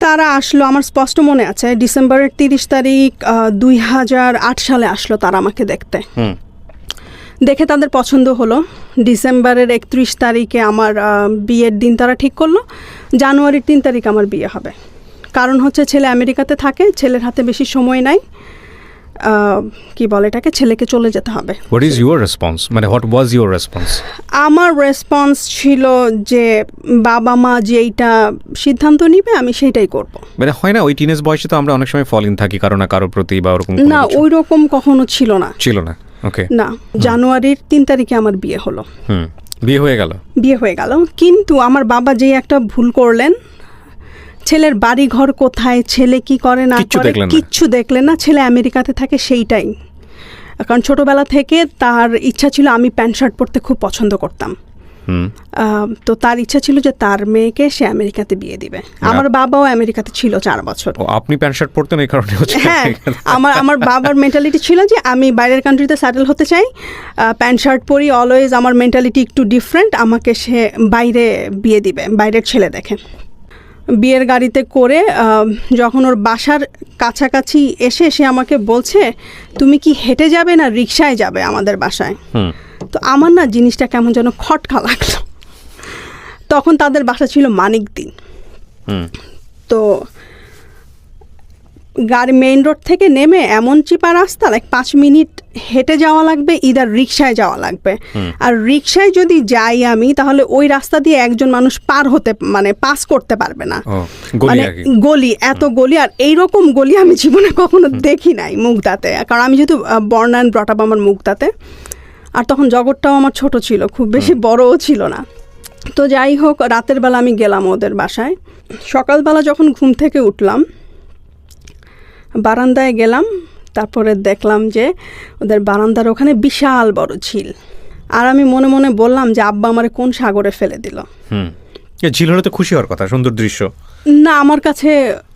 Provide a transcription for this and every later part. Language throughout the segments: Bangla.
তারা আসলো, আমার স্পষ্ট মনে আছে, ডিসেম্বরের 30 তারিখ 2008 সালে আসলো তারা আমাকে দেখতে। দেখে তাদের পছন্দ হলো। ডিসেম্বরের 31 তারিখে আমার বিয়ের দিন তারা ঠিক করলো। জানুয়ারির 3 তারিখ আমার বিয়ে হবে। কারণ হচ্ছে ছেলে আমেরিকাতে থাকে, ছেলের হাতে বেশি সময় নাই, কি বলে এটাকে, ছেলেকে চলে যেতে হবে। হোয়াট ইজ ইউর রেসপন্স, মানে হোয়াট ওয়াজ ইউর রেসপন্স? আমার রেসপন্স ছিল যে বাবা মা যেইটা সিদ্ধান্ত নিবে আমি সেইটাই করব। মানে হয় না ওই টিনেজ বয়সে তো আমরা অনেক সময় ফল ইন থাকি কারো না কারো প্রতি বা ওরকম? না, ওই রকম কখনো ছিল না। ওকে, না, জানুয়ারির 3 তারিখে আমার বিয়ে হলো। বিয়ে হয়ে গেল। কিন্তু আমার বাবা যে একটা ভুল করলেন, ছেলের বাড়ি ঘর কোথায়, ছেলে কি করে না করে কিচ্ছু দেখলেন না। ছেলে আমেরিকাতে থাকে সেইটাই। কারণ ছোটবেলা থেকে তার ইচ্ছা ছিল, আমি প্যান্ট শার্ট পরতে খুব পছন্দ করতাম, তো তার ইচ্ছা ছিল যে তার মেয়েকে সে আমেরিকাতে বিয়ে দিবে। আমার বাবাও আমেরিকাতে ছিল 4 বছর। আপনি প্যান্ট শার্ট পরতেন এই কারণে? হ্যাঁ, আমার বাবার মেন্টালিটি ছিল যে আমি বাইরের কান্ট্রিতে সেটেল হতে চাই, প্যান্ট শার্ট পরি অলওয়েজ। আমার মেন্টালিটি একটু ডিফারেন্ট, আমাকে সে বাইরে বিয়ে দিবে, বাইরের ছেলে দেখে। বিয়ের গাড়িতে করে যখন ওর বাসার কাছাকাছি এসে সে আমাকে বলছে, তুমি কি হেঁটে যাবে না রিক্সায় যাবে আমাদের বাসায়? তো আমার না জিনিসটা কেমন যেন খটকা লাগলো। তখন তাদের বাসা ছিল মানিকদি। তো গাড়ি মেইন রোড থেকে নেমে এমন চিপা রাস্তা, 5 মিনিট হেঁটে যাওয়া লাগবে, ইদার রিক্সায় যাওয়া লাগবে। আর রিক্সায় যদি যাই আমি, তাহলে ওই রাস্তা দিয়ে একজন মানুষ পাস করতে পারবে না। মানে গলি, এত গলি, আর এইরকম গলি আমি জীবনে কখনো দেখি নাই মুগদাতে। কারণ আমি যেহেতু বর্ন অ্যান্ড ব্রট আপ আমার মুগদাতে, আর তখন জগৎটাও আমার ছোট ছিল, খুব বেশি বড়ও ছিল না। তো যাই হোক, রাতের বেলা আমি গেলাম ওদের বাসায়। সকালবেলা যখন ঘুম থেকে উঠলাম, বারান্দায় গেলাম, তারপরে দেখলাম যে ওদের বারান্দার ওখানে বিশাল বড় ঝিল। আর আমি মনে মনে বললাম যে আব্বা আমারে কোন সাগরে ফেলে দিল। ঝিল হলে তো খুশি হওয়ার কথা, সুন্দর দৃশ্য। না, আমার কাছে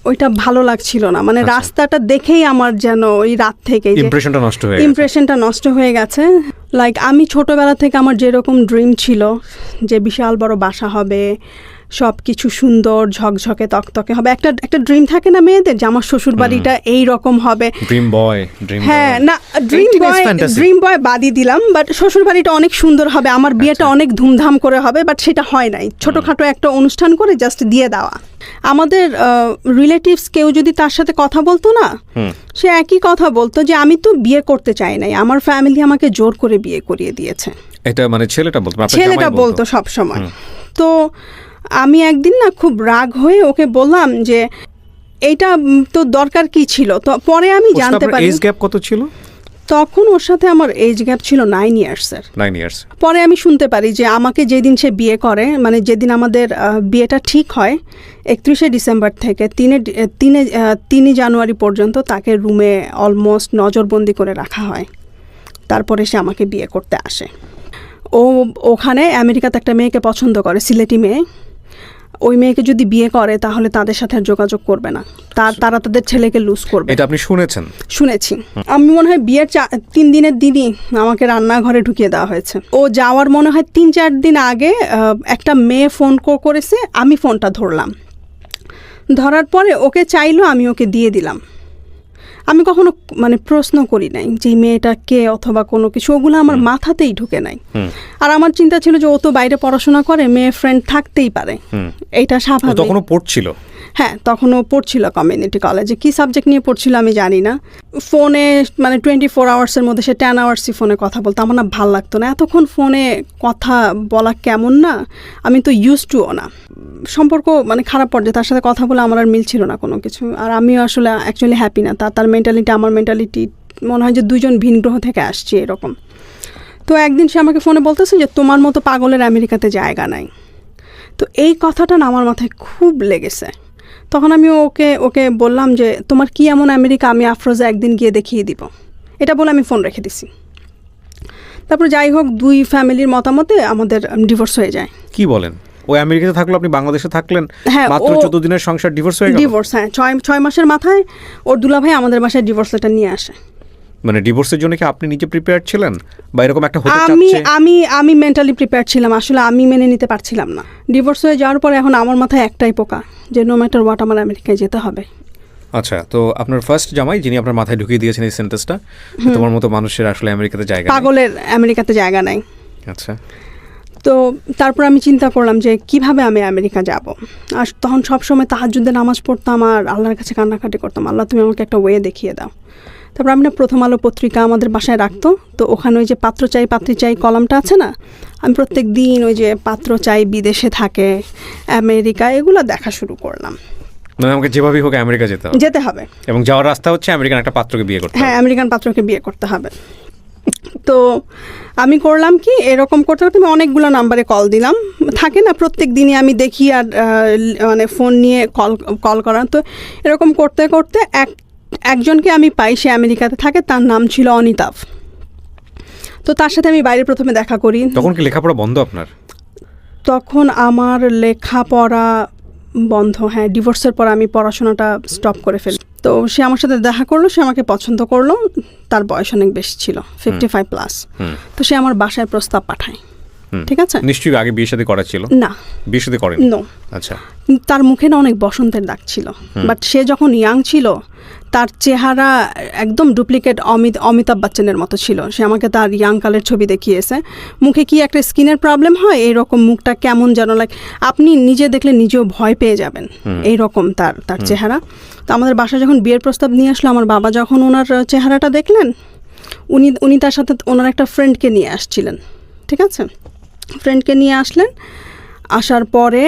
ওইটা ভালো লাগছিল না। মানে রাস্তাটা দেখেই আমার যেন ওই রাত থেকে ইমপ্রেশনটা নষ্ট হয়ে গেছে। আমি ছোটবেলা থেকে আমার যেরকম ড্রিম ছিল যে বিশাল বড় বাসা হবে, সব কিছু সুন্দর ঝকঝকে তকতকে হবে, একটা ড্রিম থাকে না মেয়েদের, যে আমার শ্বশুর বাড়িটা এই রকম হবে। হ্যাঁ, না ড্রিম বয় বাদই দিলাম, বাট শ্বশুর বাড়িটা অনেক সুন্দর হবে, আমার বিয়েটা অনেক ধুমধাম করে হবে, বাট সেটা হয় নাই। ছোটখাটো একটা অনুষ্ঠান করে জাস্ট দিয়ে দেওয়া। আমাদের রিলেটিভস কেউ যদি তার সাথে কথা বলতো না, সে একই কথা বলতো যে আমি তো বিয়ে করতে চাই নাই, আমার ফ্যামিলি আমাকে জোর করে বিয়ে করিয়ে দিয়েছে। এটা মানে ছেলেটা বলতো সব সময়। তো আমি একদিন না খুব রাগ হয়ে ওকে বললাম যে এইটা তো দরকার কি ছিল। তো পরে আমি জানতে পারি এজ গ্যাপ কত ছিল তখন। ওর সাথে আমার এজ গ্যাপ ছিল 9 ইয়ার্সের। 9 ইয়ার্স। পরে আমি শুনতে পারি যে আমাকে যেদিন সে বিয়ে করে, মানে যেদিন আমাদের বিয়েটা ঠিক হয়, 31শে ডিসেম্বর থেকে 3 জানুয়ারি পর্যন্ত তাকে রুমে অলমোস্ট নজরবন্দি করে রাখা হয়। তারপরে সে আমাকে বিয়ে করতে আসে। ওখানে আমেরিকাতে একটা মেয়েকে পছন্দ করে, সিলেটি মেয়ে। ওই মেয়েকে যদি বিয়ে করে তাহলে তাদের সাথে আর যোগাযোগ করবে না, তারা তাদের ছেলেকে লুজ করবে। এটা আপনি শুনেছেন? শুনেছি। আমি মনে হয় বিয়ের 3 দিনের দিনই আমাকে রান্নাঘরে ঢুকিয়ে দেওয়া হয়েছে। ও যাওয়ার মনে হয় 3-4 দিন আগে একটা মেয়ে ফোন করেছে, আমি ফোনটা ধরলাম। ধরার পরে ওকে চাইলো, আমি ওকে দিয়ে দিলাম। আমি কখনো প্রশ্ন করি নাই যে মেয়েটা কে অথবা কোনো কিছু, ওগুলো আমার মাথাতেই ঢুকে নাই। আর আমার চিন্তা ছিল যে ও তো বাইরে পড়াশোনা করে, মেয়ে ফ্রেন্ড থাকতেই পারে, এটা স্বাভাবিক। তখনও পড়ছিল? হ্যাঁ, তখনও পড়ছিল কমিউনিটি কলেজে। কি সাবজেক্ট নিয়ে পড়ছিল আমি জানি না। ফোনে 24 আওয়ার্সের মধ্যে সে 10 আওয়ার্সই ফোনে কথা বলতো। আমার না ভাল লাগতো না এতক্ষণ ফোনে কথা বলা, কেমন না, আমি তো ইউজ টুও না। সম্পর্ক খারাপ পর্যায়ে তার সাথে কথা বলে আমার আর মিলছিল না কোনো কিছু। আর আমিও আসলে অ্যাকচুয়ালি হ্যাপি না। তার মেন্টালিটি আমার মেন্টালিটি মনে হয় যে 2জন ভিন গ্রহ থেকে আসছি এরকম। তো একদিন সে আমাকে ফোনে বলতেছে যে তোমার মতো পাগলের আমেরিকাতে জায়গা নাই। তো এই কথাটা না আমার মাথায় খুব লেগেছে। তখন আমি ওকে বললাম যে তোমার কি এমন আমেরিকা, আমি আফরোজা একদিন গিয়ে দেখিয়ে দিব। এটা বলে আমি ফোন রেখে দিছি। তারপর যাই হোক, 2 ফ্যামিলির মতামতে আমাদের ডিভোর্স হয়ে যায়। কি বলেন? ওই আমেরিকাতে থাকলো, আপনি বাংলাদেশে থাকলেন, মাত্র 14 দিনের সংসার ডিভোর্স হয়ে গেল? ডিভোর্স, হ্যাঁ। 6 মাসের মাথায় ওর দুলাভাই আমাদের বাসায় ডিভোর্স লেটার নিয়ে আসে। মানে ডিভোর্সের জন্য কি আপনি নিজে প্রিপেয়ার ছিলেন বা এরকম একটা হতে আমি চাচ্ছে? আমি আমি মেন্টালি প্রিপেয়ার ছিলাম, আসলে আমি মেনে নিতে পারছিলাম না। ডিভোর্স হয়ে যাওয়ার পরে এখন আমার মাথায় একটাই পোকা যে নো ম্যাটার হোয়াট আমার আমেরিকায় যেতে হবে। আচ্ছা, তো আপনার ফার্স্ট জামাই যিনি আপনার মাথায় ঢুকিয়ে দিয়েছেন এই সেন্টেন্সটা, তোমার মতো মানুষের আসলে আমেরিকাতে জায়গা নেই। পাগলের আমেরিকাতে জায়গা নাই। আচ্ছা, তো তারপর আমি চিন্তা করলাম যে কিভাবে আমি আমেরিকা যাব। আর তখন সবসময় তাহাজ্জুদে নামাজ পড়তাম আর আল্লাহর কাছে কান্নাকাটি করতাম, আল্লাহ তুমি আমাকে একটা ওয়ে দেখিয়ে দাও। তারপর আমি না প্রথম আলো পত্রিকা আমাদের বাসায় রাখতো, তো ওখানে ওই যে পাত্র চাই পাত্রী চাই কলামটা আছে না, আমি প্রত্যেক দিন ওই যে পাত্র চাই বিদেশে থাকে আমেরিকা এগুলো দেখা শুরু করলাম। মানে আমাকে যেভাবেই হোক আমেরিকা যেতে হবে এবং যাওয়ার রাস্তা হচ্ছে আমেরিকান একটা পাত্রকে বিয়ে করতে হবে। হ্যাঁ, আমেরিকান পাত্রকে বিয়ে করতে হবে। তো আমি করলাম কি, এরকম করতে করতে আমি অনেকগুলো নাম্বারে কল দিলাম, থাকে না প্রত্যেক দিনই আমি দেখি আর মানে ফোন নিয়ে কল করা। তো এরকম করতে করতে একজনকে আমি পাই, সে আমেরিকাতে থাকে, তার নাম ছিল অনিতাভ। তো তার সাথে আমি বাইরে প্রথমে দেখা করি। তখন কি লেখাপড়া বন্ধ আপনার? তখন আমার লেখাপড়া বন্ধ, হ্যাঁ, ডিভোর্সের পর আমি পড়াশোনাটা স্টপ করে ফেলি। তো সে আমার সাথে দেখা করলো, সে আমাকে পছন্দ করলো, তার বয়স অনেক বেশি ছিল, 55+। তো সে আমার বাসায় প্রস্তাব পাঠায়, ঠিক আছে। নিশ্চয়ই আগে বিয়ে শাদী করা ছিল? না, বিয়ে শাদী করেন? নো। আচ্ছা, তার মুখে না অনেক বসন্তের দাগ ছিল, বাট সে যখন ইয়াং ছিল তার চেহারা একদম ডুপ্লিকেট অমিতাভ বচ্চনের মতো ছিল। সে আমাকে তার ইয়াং কালের ছবি দেখিয়েছে, মুখে কি একটা স্কিনের প্রবলেম হয় এইরকম, মুখটা কেমন যেন লাইক আপনি নিজে দেখলে নিজেও ভয় পেয়ে যাবেন এইরকম তার চেহারা। তো আমাদের বাসায় যখন বিয়ের প্রস্তাব নিয়ে আসলো, আমার বাবা যখন ওনার চেহারাটা দেখলেন, উনি তার সাথে ওনার একটা ফ্রেন্ডকে নিয়ে আসছিলেন, ঠিক আছে। ফ্রেন্ডকে নিয়ে আসলেন, আসার পরে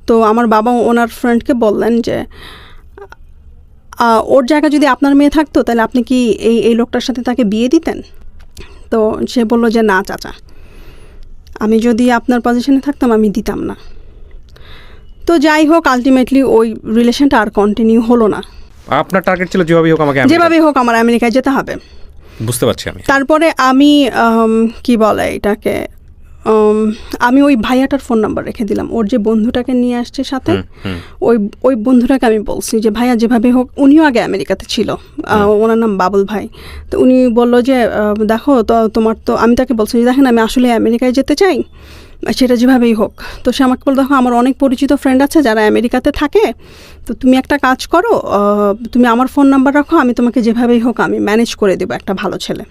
তো আমার বাবা ওনার ফ্রেন্ডকে বললেন যে ওর জায়গা যদি আপনার মেয়ে থাকতো তাহলে আপনি কি এই লোকটার সাথে তাকে বিয়ে দিতেন? তো সে বললো যে না চাচা, আমি যদি আপনার পজিশনে থাকতাম আমি দিতাম না। তো যাই হোক, আলটিমেটলি ওই রিলেশনটা আর কন্টিনিউ হলো না। আপনার টার্গেট ছিল যেভাবেই হোক আমার আমেরিকায় যেতে হবে। বুঝতে পারছি আমি। তারপরে আমি কি বলে এটাকে, আমি ওই ভাইয়াটার ফোন নাম্বার রেখে দিলাম, ওর যে বন্ধুটাকে নিয়ে আসছে সাথে, ওই বন্ধুটাকে আমি বলছি যে ভাইয়া যেভাবে হোক, উনিও আগে আমেরিকাতে ছিল, ওনার নাম বাবুল ভাই। তো উনি বললো যে দেখো তো তোমার, তো আমি তাকে বলছি যে দেখেন আমি আসলে আমেরিকায় যেতে চাই, সেটা যেভাবেই হোক। তো সে আমাকে বললো দেখো আমার অনেক পরিচিত ফ্রেন্ড আছে যারা আমেরিকাতে থাকে, তো তুমি একটা কাজ করো, তুমি আমার ফোন নাম্বার রাখো, আমি তোমাকে যেভাবেই হোক আমি ম্যানেজ করে দেবো একটা ভালো ছেলে।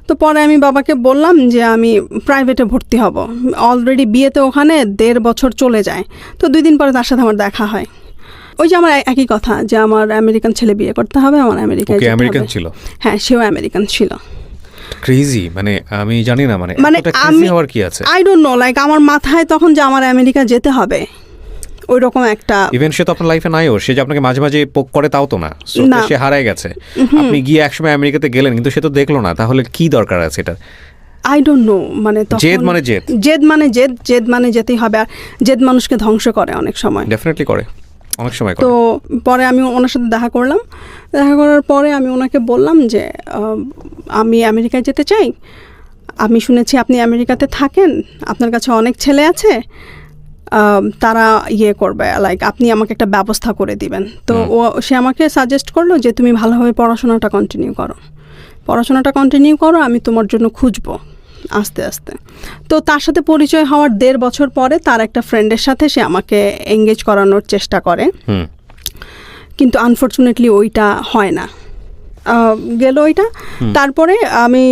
তো পরে আমি বাবাকে বললাম যে আমি প্রাইভেটে ভর্তি হব, অলরেডি বিয়েতে ওখানে 1.5 বছর চলে যায়। তো 2 দিন পরে তার সাথে আমার দেখা হয়, ওই যে আমার একই কথা যে আমার আমেরিকান ছেলে বিয়ে করতে হবে, আমার আমেরিকায় যেতে হবে। আমেরিকান ছিল? হ্যাঁ, সেও আমেরিকান ছিল। ক্রেজি, মানে আমি জানি না, মানে আমি হওয়ার কি আছে, আই ডোন্ট নো, লাইক আমার মাথায় তখন যে আমার আমেরিকা যেতে হবে ওই রকম একটা। ইভেন সে তো আপনার লাইফে নাইও, সে যে আপনাকে মাঝে মাঝে পোক করে তাও তো না, সে হারায় গেছে। আপনি গিয়ে একসময় আমেরিকাতে গেলেন কিন্তু সে তো দেখলো না, তাহলে কি দরকার আছে এটা? আই ডোন্ট নো, মানে জেদ মানে জেদ মানে যেতেই হবে, আর জেদ মানুষকে ধ্বংস করে অনেক সময়, ডেফিনেটলি করে, অনেক সময় করে। তো পরে আমি ওনার সাথে দেখা করলাম, দেখা করার পরে আমি ওনাকে বললাম যে আমি আমেরিকায় যেতে চাই, আমি শুনেছি আপনি আমেরিকাতে থাকেন, আপনার কাছে অনেক ছেলে আছে, তারা করবে, লাইক আপনি আমাকে একটা ব্যবস্থা করে দিবেন। তো সে আমাকে সাজেস্ট করলো যে তুমি ভালোভাবে পড়াশোনাটা কন্টিনিউ করো, আমি তোমার জন্য খুঁজবো আস্তে আস্তে। তো তার সাথে পরিচয় হওয়ার 1.5 বছর পরে তার একটা ফ্রেন্ডের সাথে সে আমাকে এঙ্গেজ করানোর চেষ্টা করে, কিন্তু আনফর্চুনেটলি ওইটা হয় না, গেল ওইটা। তারপরে আমি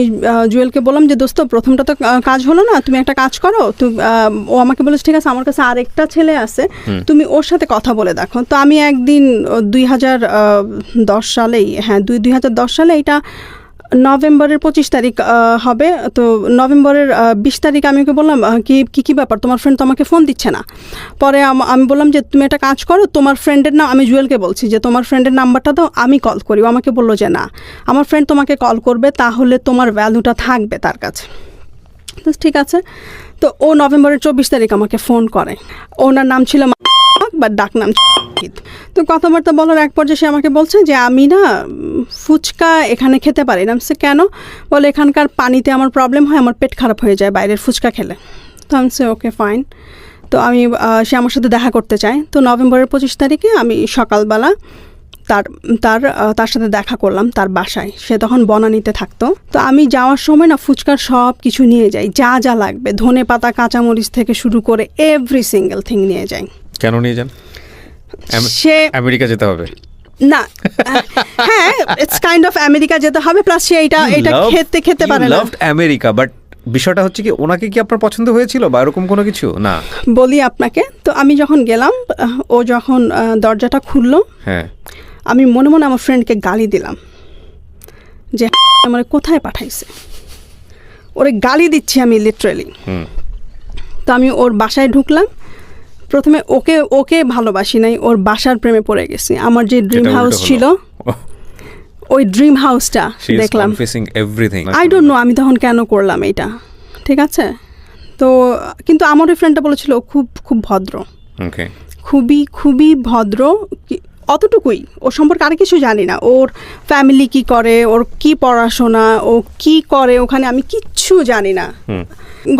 জুয়েলকে বললাম যে দোস্ত প্রথমটা তো কাজ হলো না, তুমি একটা কাজ করো। ও আমাকে বলেছে ঠিক আছে, আমার কাছে আরেকটা ছেলে আছে, তুমি ওর সাথে কথা বলে দেখো। তো আমি একদিন 2010 সালেই, হ্যাঁ 2010 সালে, এটা নভেম্বরের 25 তারিখ হবে, তো নভেম্বরের 20 তারিখ আমি ওকে বললাম কি ব্যাপার, তোমার ফ্রেন্ড তো আমাকে ফোন দিচ্ছে না। পরে আমি বললাম যে তুমি একটা কাজ করো, তোমার ফ্রেন্ডের নাম, আমি জুয়েলকে বলছি যে তোমার ফ্রেন্ডের নাম্বারটা দাও, আমি কল করি। ও আমাকে বললো যে না, আমার ফ্রেন্ড তোমাকে কল করবে, তাহলে তোমার ভ্যালুটা থাকবে তার কাছে। ঠিক আছে, তো ও নভেম্বরের 24 তারিখ আমাকে ফোন করে, ওনার নাম ছিল বা ডাক নাম। তো কথাবার্তা বলার এক পর্যায়ে সে আমাকে বলছে যে আমি না ফুচকা এখানে খেতে পারি না। সে কেন? বলে এখানকার পানিতে আমার প্রবলেম হয়, আমার পেট খারাপ হয়ে যায় বাইরের ফুচকা খেলে। তো আমি সে ওকে ফাইন। তো সে আমার সাথে দেখা করতে চায়। তো নভেম্বরের 25 তারিখে আমি সকালবেলা তার সাথে দেখা করলাম তার বাসায়। সে তখন বনানীতে থাকতো। তো আমি যাওয়ার সময় না ফুচকার সব কিছু নিয়ে যাই, যা যা লাগবে, ধনে পাতা কাঁচামরিচ থেকে শুরু করে এভরি সিঙ্গেল থিং নিয়ে যাই। কেন নিয়ে যান? সে আমেরিকা যেতে হবে না, হ্যাঁ ইটস কাইন্ড অফ আমেরিকা যেতে হবে, প্লাস সে এটা খেতে পারে না। আমেরিকা, বাট বিষয়টা হচ্ছে কি ওনাকে কি আপনার পছন্দ হয়েছিল বা এরকম কোনো কিছু? না, বলি আপনাকে। তো আমি যখন গেলাম, ও যখন দরজাটা খুললো, হ্যাঁ, আমি মনে মনে আমার ফ্রেন্ডকে গালি দিলাম যে আমার কোথায় পাঠাইছে, ওরে গালি দিচ্ছি আমি লিটারেলি। তো আমি ওর বাসায় ঢুকলাম। প্রথমে ওকে ভালোবাসি নাই, ওর বাসার প্রেমে পড়ে গেছি। আমার যে ড্রিম হাউস ছিল, ওই ড্রিম হাউসটা দেখলাম। আই ডোন্ট নো আমি তখন কেন করলাম এটা, ঠিক আছে? তো কিন্তু আমার ওই ফ্রেন্ডটা বলেছিল খুব খুব ভদ্র, খুবই ভদ্র, অতটুকুই। ওর সম্পর্কে আর কিছু জানি না, ওর ফ্যামিলি কি করে, ওর কি পড়াশোনা, ও কি করে ওখানে, আমি কিচ্ছু জানি না।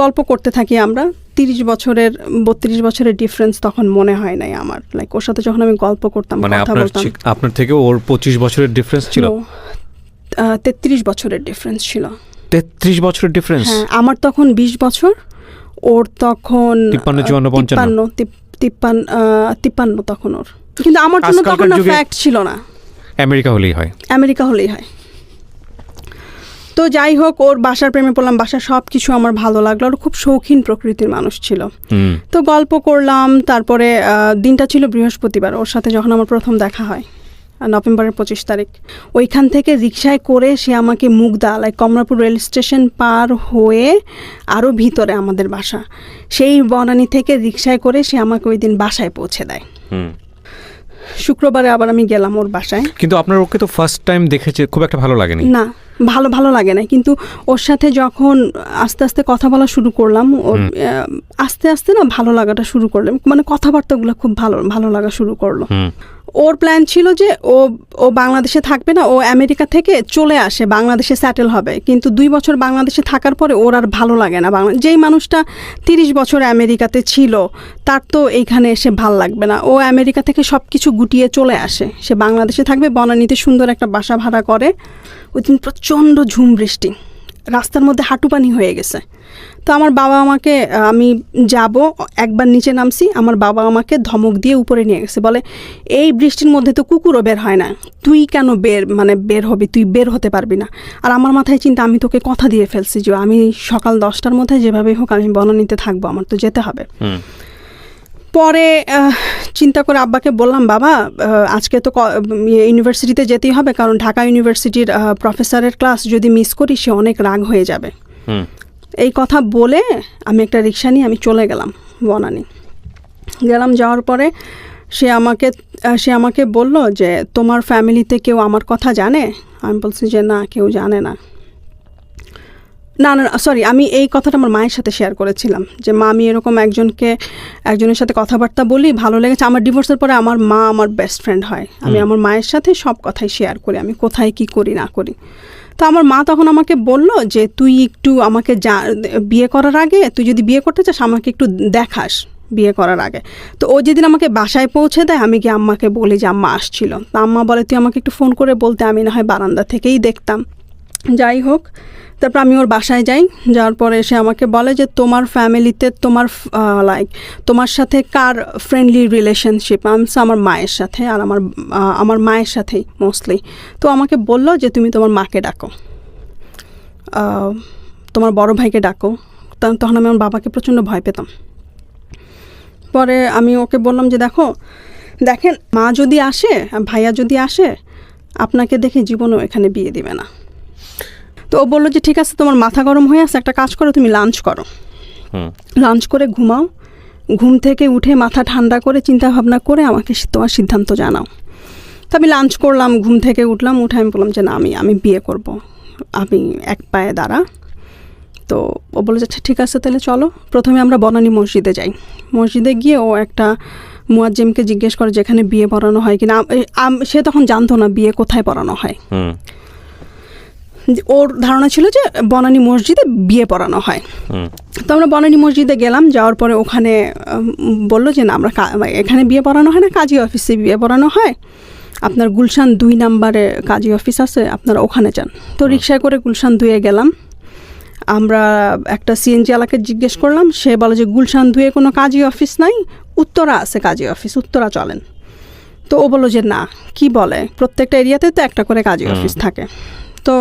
গল্প করতে থাকি আমরা। 32 বছরের ডিফারেন্স তখন মনে হয় নাই আমার। লাইক ওর সাথে যখন আমি গল্প করতাম, কথা বলতাম। আপনার থেকে ওর 25 বছরের ডিফারেন্স ছিল? 33 বছরের ডিফারেন্স ছিল। 33 বছরের ডিফারেন্স? হ্যাঁ, আমার তখন 20 বছর, ওর তখন 53 তখন ওর। কিন্তু আমার জন্য তখন ফ্যাক্ট ছিল না, আমেরিকা হলেই হয়। তো যাই হোক, ওর বাসার প্রেমে পড়লাম। বাসার সব কিছু আমার ভালো লাগলো। ওর খুব শৌখিন প্রকৃতির মানুষ ছিল। তো গল্প করলাম। তারপরে দিনটা ছিল বৃহস্পতিবার। ওর সাথে যখন আমার প্রথম দেখা হয়, নভেম্বরের 25 তারিখ, ওইখান থেকে রিক্সায় করে সে আমাকে Mugda, like Kamalapur rail station পার হয়ে আরও ভিতরে আমাদের বাসা, সেই বনানী থেকে রিক্সায় করে সে আমাকে ওই দিন বাসায় পৌঁছে দেয়। শুক্রবারে আবার আমি গেলাম ওর বাসায়। কিন্তু আপনার ওকে তো ফার্স্ট টাইম দেখেছে, খুব একটা ভালো লাগেনি? না, ভালো লাগে না। কিন্তু ওর সাথে যখন আস্তে আস্তে কথা বলা শুরু করলাম, ওর আস্তে আস্তে না ভালো লাগাটা শুরু করলাম, মানে কথাবার্তাগুলো খুব ভালো লাগা শুরু করলো। ওর প্ল্যান ছিল যে ও বাংলাদেশে থাকবে না, ও আমেরিকা থেকে চলে আসে, বাংলাদেশে সেটেল হবে। কিন্তু 2 বছর বাংলাদেশে থাকার পরে ওর আর ভালো লাগে না। যেই মানুষটা 30 বছর আমেরিকাতে ছিল, তার তো এইখানে এসে ভাল লাগবে না। ও আমেরিকা থেকে সব কিছু গুটিয়ে চলে আসে, সে বাংলাদেশে থাকবে, বনানীতে সুন্দর একটা বাসা ভাড়া করে। ওই দিন প্রচণ্ড ঝুম বৃষ্টি, রাস্তার মধ্যে হাঁটু পানি হয়ে গেছে। তো আমার বাবা আমাকে, আমি যাব, একবার নিচে নামছি, আমার বাবা আমাকে ধমক দিয়ে উপরে নিয়ে গেছে, বলে এই বৃষ্টির মধ্যে তো কুকুরও বের হয় না, তুই কেন বের হবি, তুই বের হতে পারবি না। আর আমার মাথায় চিন্তা, আমি তোকে কথা দিয়ে ফেলছি যে আমি সকাল 10টার মধ্যে যেভাবেই হোক আমি বনানীতে থাকবো, আমার তো যেতে হবে। পরে চিন্তা করে আব্বাকে বললাম, বাবা আজকে তো ইউনিভার্সিটিতে যেতেই হবে, কারণ ঢাকা ইউনিভার্সিটির প্রফেসরের ক্লাস যদি মিস করি সে অনেক রাগ হয়ে যাবে। এই কথা বলে আমি একটা রিক্সা নিয়ে আমি চলে গেলাম বনানী। যাওয়ার পরে সে আমাকে বলল যে তোমার ফ্যামিলিতে কেউ আমার কথা জানে? আমি বলছি যে না, কেউ জানে না। সরি, আমি এই কথাটা আমার মায়ের সাথে শেয়ার করেছিলাম যে মা, আমি এরকম একজনের সাথে কথাবার্তা বলি, ভালো লেগেছে। আমার ডিভোর্সের পরে আমার মা আমার বেস্ট ফ্রেন্ড হয়। আমি আমার মায়ের সাথে সব কথাই শেয়ার করি, আমি কোথায় কি করি না করি। তো আমার মা তখন আমাকে বলল যে তুই একটু আমাকে বিয়ে করার আগে, তুই যদি বিয়ে করতে চাস আমাকে একটু দেখাস বিয়ে করার আগে। তো ও যেদিন আমাকে বাসায় পৌঁছে দেয়, আমি গিয়ে আম্মাকে বলি যে আম্মা আসছিল। তো আম্মা বলে তুই আমাকে একটু ফোন করে বলতে, আমি না হয় বারান্দা থেকেই দেখতাম। যাই হোক, তারপর আমি ওর বাসায় যাওয়ার পরে সে আমাকে বলে যে তোমার ফ্যামিলিতে তোমার সাথে কার ফ্রেন্ডলি রিলেশনশিপ? আমার মায়ের সাথে, আর আমার মায়ের সাথেই মোস্টলি। তো আমাকে বলল যে তুমি তোমার মাকে ডাকো, তোমার বড় ভাইকে ডাকো। তখন আমি আমার বাবাকে প্রচণ্ড ভয় পেতাম। পরে আমি ওকে বললাম যে দেখেন মা যদি আসে, ভাইয়া যদি আসে, আপনাকে দেখে জীবনেও এখানে বিয়ে দিবে না। তো ও বললো যে ঠিক আছে, তোমার মাথা গরম হয়ে আছে, একটা কাজ করো, তুমি লাঞ্চ করো, লাঞ্চ করে ঘুমাও, ঘুম থেকে উঠে মাথা ঠান্ডা করে চিন্তা ভাবনা করে আমাকে তোমার সিদ্ধান্ত জানাও। তো আমি লাঞ্চ করলাম, ঘুম থেকে উঠলাম, উঠে আমি বললাম যে না, আমি বিয়ে করব, আমি এক পায়ে দাঁড়া। তো ও বলে যে ঠিক আছে তাহলে চলো। প্রথমে আমরা বনানী মসজিদে যাই। মসজিদে গিয়ে ও একটা মুয়াজ্জিমকে জিজ্ঞেস করে যেখানে বিয়ে পড়ানো হয় কিনা। সে তখন জানতো না বিয়ে কোথায় পড়ানো হয়। ওর ধারণা ছিল যে বনানী মসজিদে বিয়ে পড়ানো হয়। তো আমরা বনানী মসজিদে গেলাম। যাওয়ার পরে ওখানে বললো যে না, আমরা এখানে বিয়ে পড়ানো হয় না, কাজী অফিসে বিয়ে পড়ানো হয়। আপনার গুলশান 2 নম্বরে কাজী অফিস আছে, আপনারা ওখানে যান। তো রিক্সায় করে গুলশান 2-এ গেলাম। আমরা একটা সিএনজি এলাকায় জিজ্ঞেস করলাম, সে বলে যে গুলশান 2-এ কোনো কাজী অফিস নাই, উত্তরা আছে কাজী অফিস, উত্তরা চলেন। তো ও বললো যে না, কি বলে, প্রত্যেকটা এরিয়াতে তো একটা করে কাজী অফিস থাকে। তো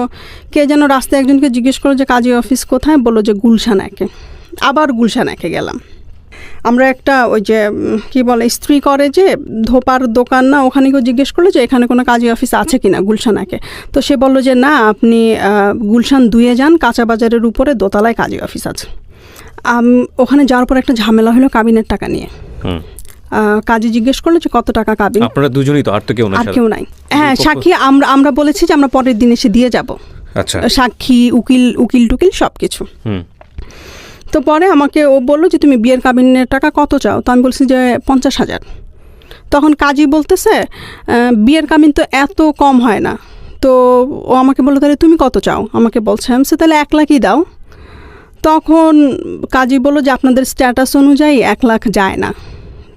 কে যেন রাস্তায় একজনকে জিজ্ঞেস করলো যে কাজী অফিস কোথায়, বললো যে গুলশান 1-এ। আবার গুলশান 1-এ গেলাম। আমরা একটা ওই যে কি বলে ইস্ত্রি করে যে ধোপার দোকান না, ওখানে কেউ জিজ্ঞেস করলো যে এখানে কোনো কাজী অফিস আছে কি না গুলশান 1-এ। তো সে বললো যে না, আপনি গুলশান 2-এ যান, কাঁচা বাজারের উপরে দোতলায় কাজী অফিস আছে। ওখানে যাওয়ার পর একটা ঝামেলা হলো কাবিনের টাকা নিয়ে। কাজী জিজ্ঞেস করলো যে কত টাকা কাবিন। আপনারা দুজনেই তো, আর তো কেউ না? আর কেউ নাই। হ্যাঁ, সাক্ষী আমরা বলেছি যে আমরা পরের দিন এসে দিয়ে যাব। আচ্ছা, সাক্ষী, উকিল টুকিল সব কিছু। তো পরে আমাকে ও বললো যে তুমি বিয়ের কাবিনের টাকা কত চাও? তো আমি বলছি যে 50,000। তখন কাজী বলতেছে বিয়ের কাবিন তো এত কম হয় না। তো ও আমাকে বললো তাহলে তুমি কত চাও? আমাকে বলছে আমি তাহলে 1 লাখই দাও। তখন কাজী বললো যে আপনাদের স্ট্যাটাস অনুযায়ী 1 লাখ যায় না।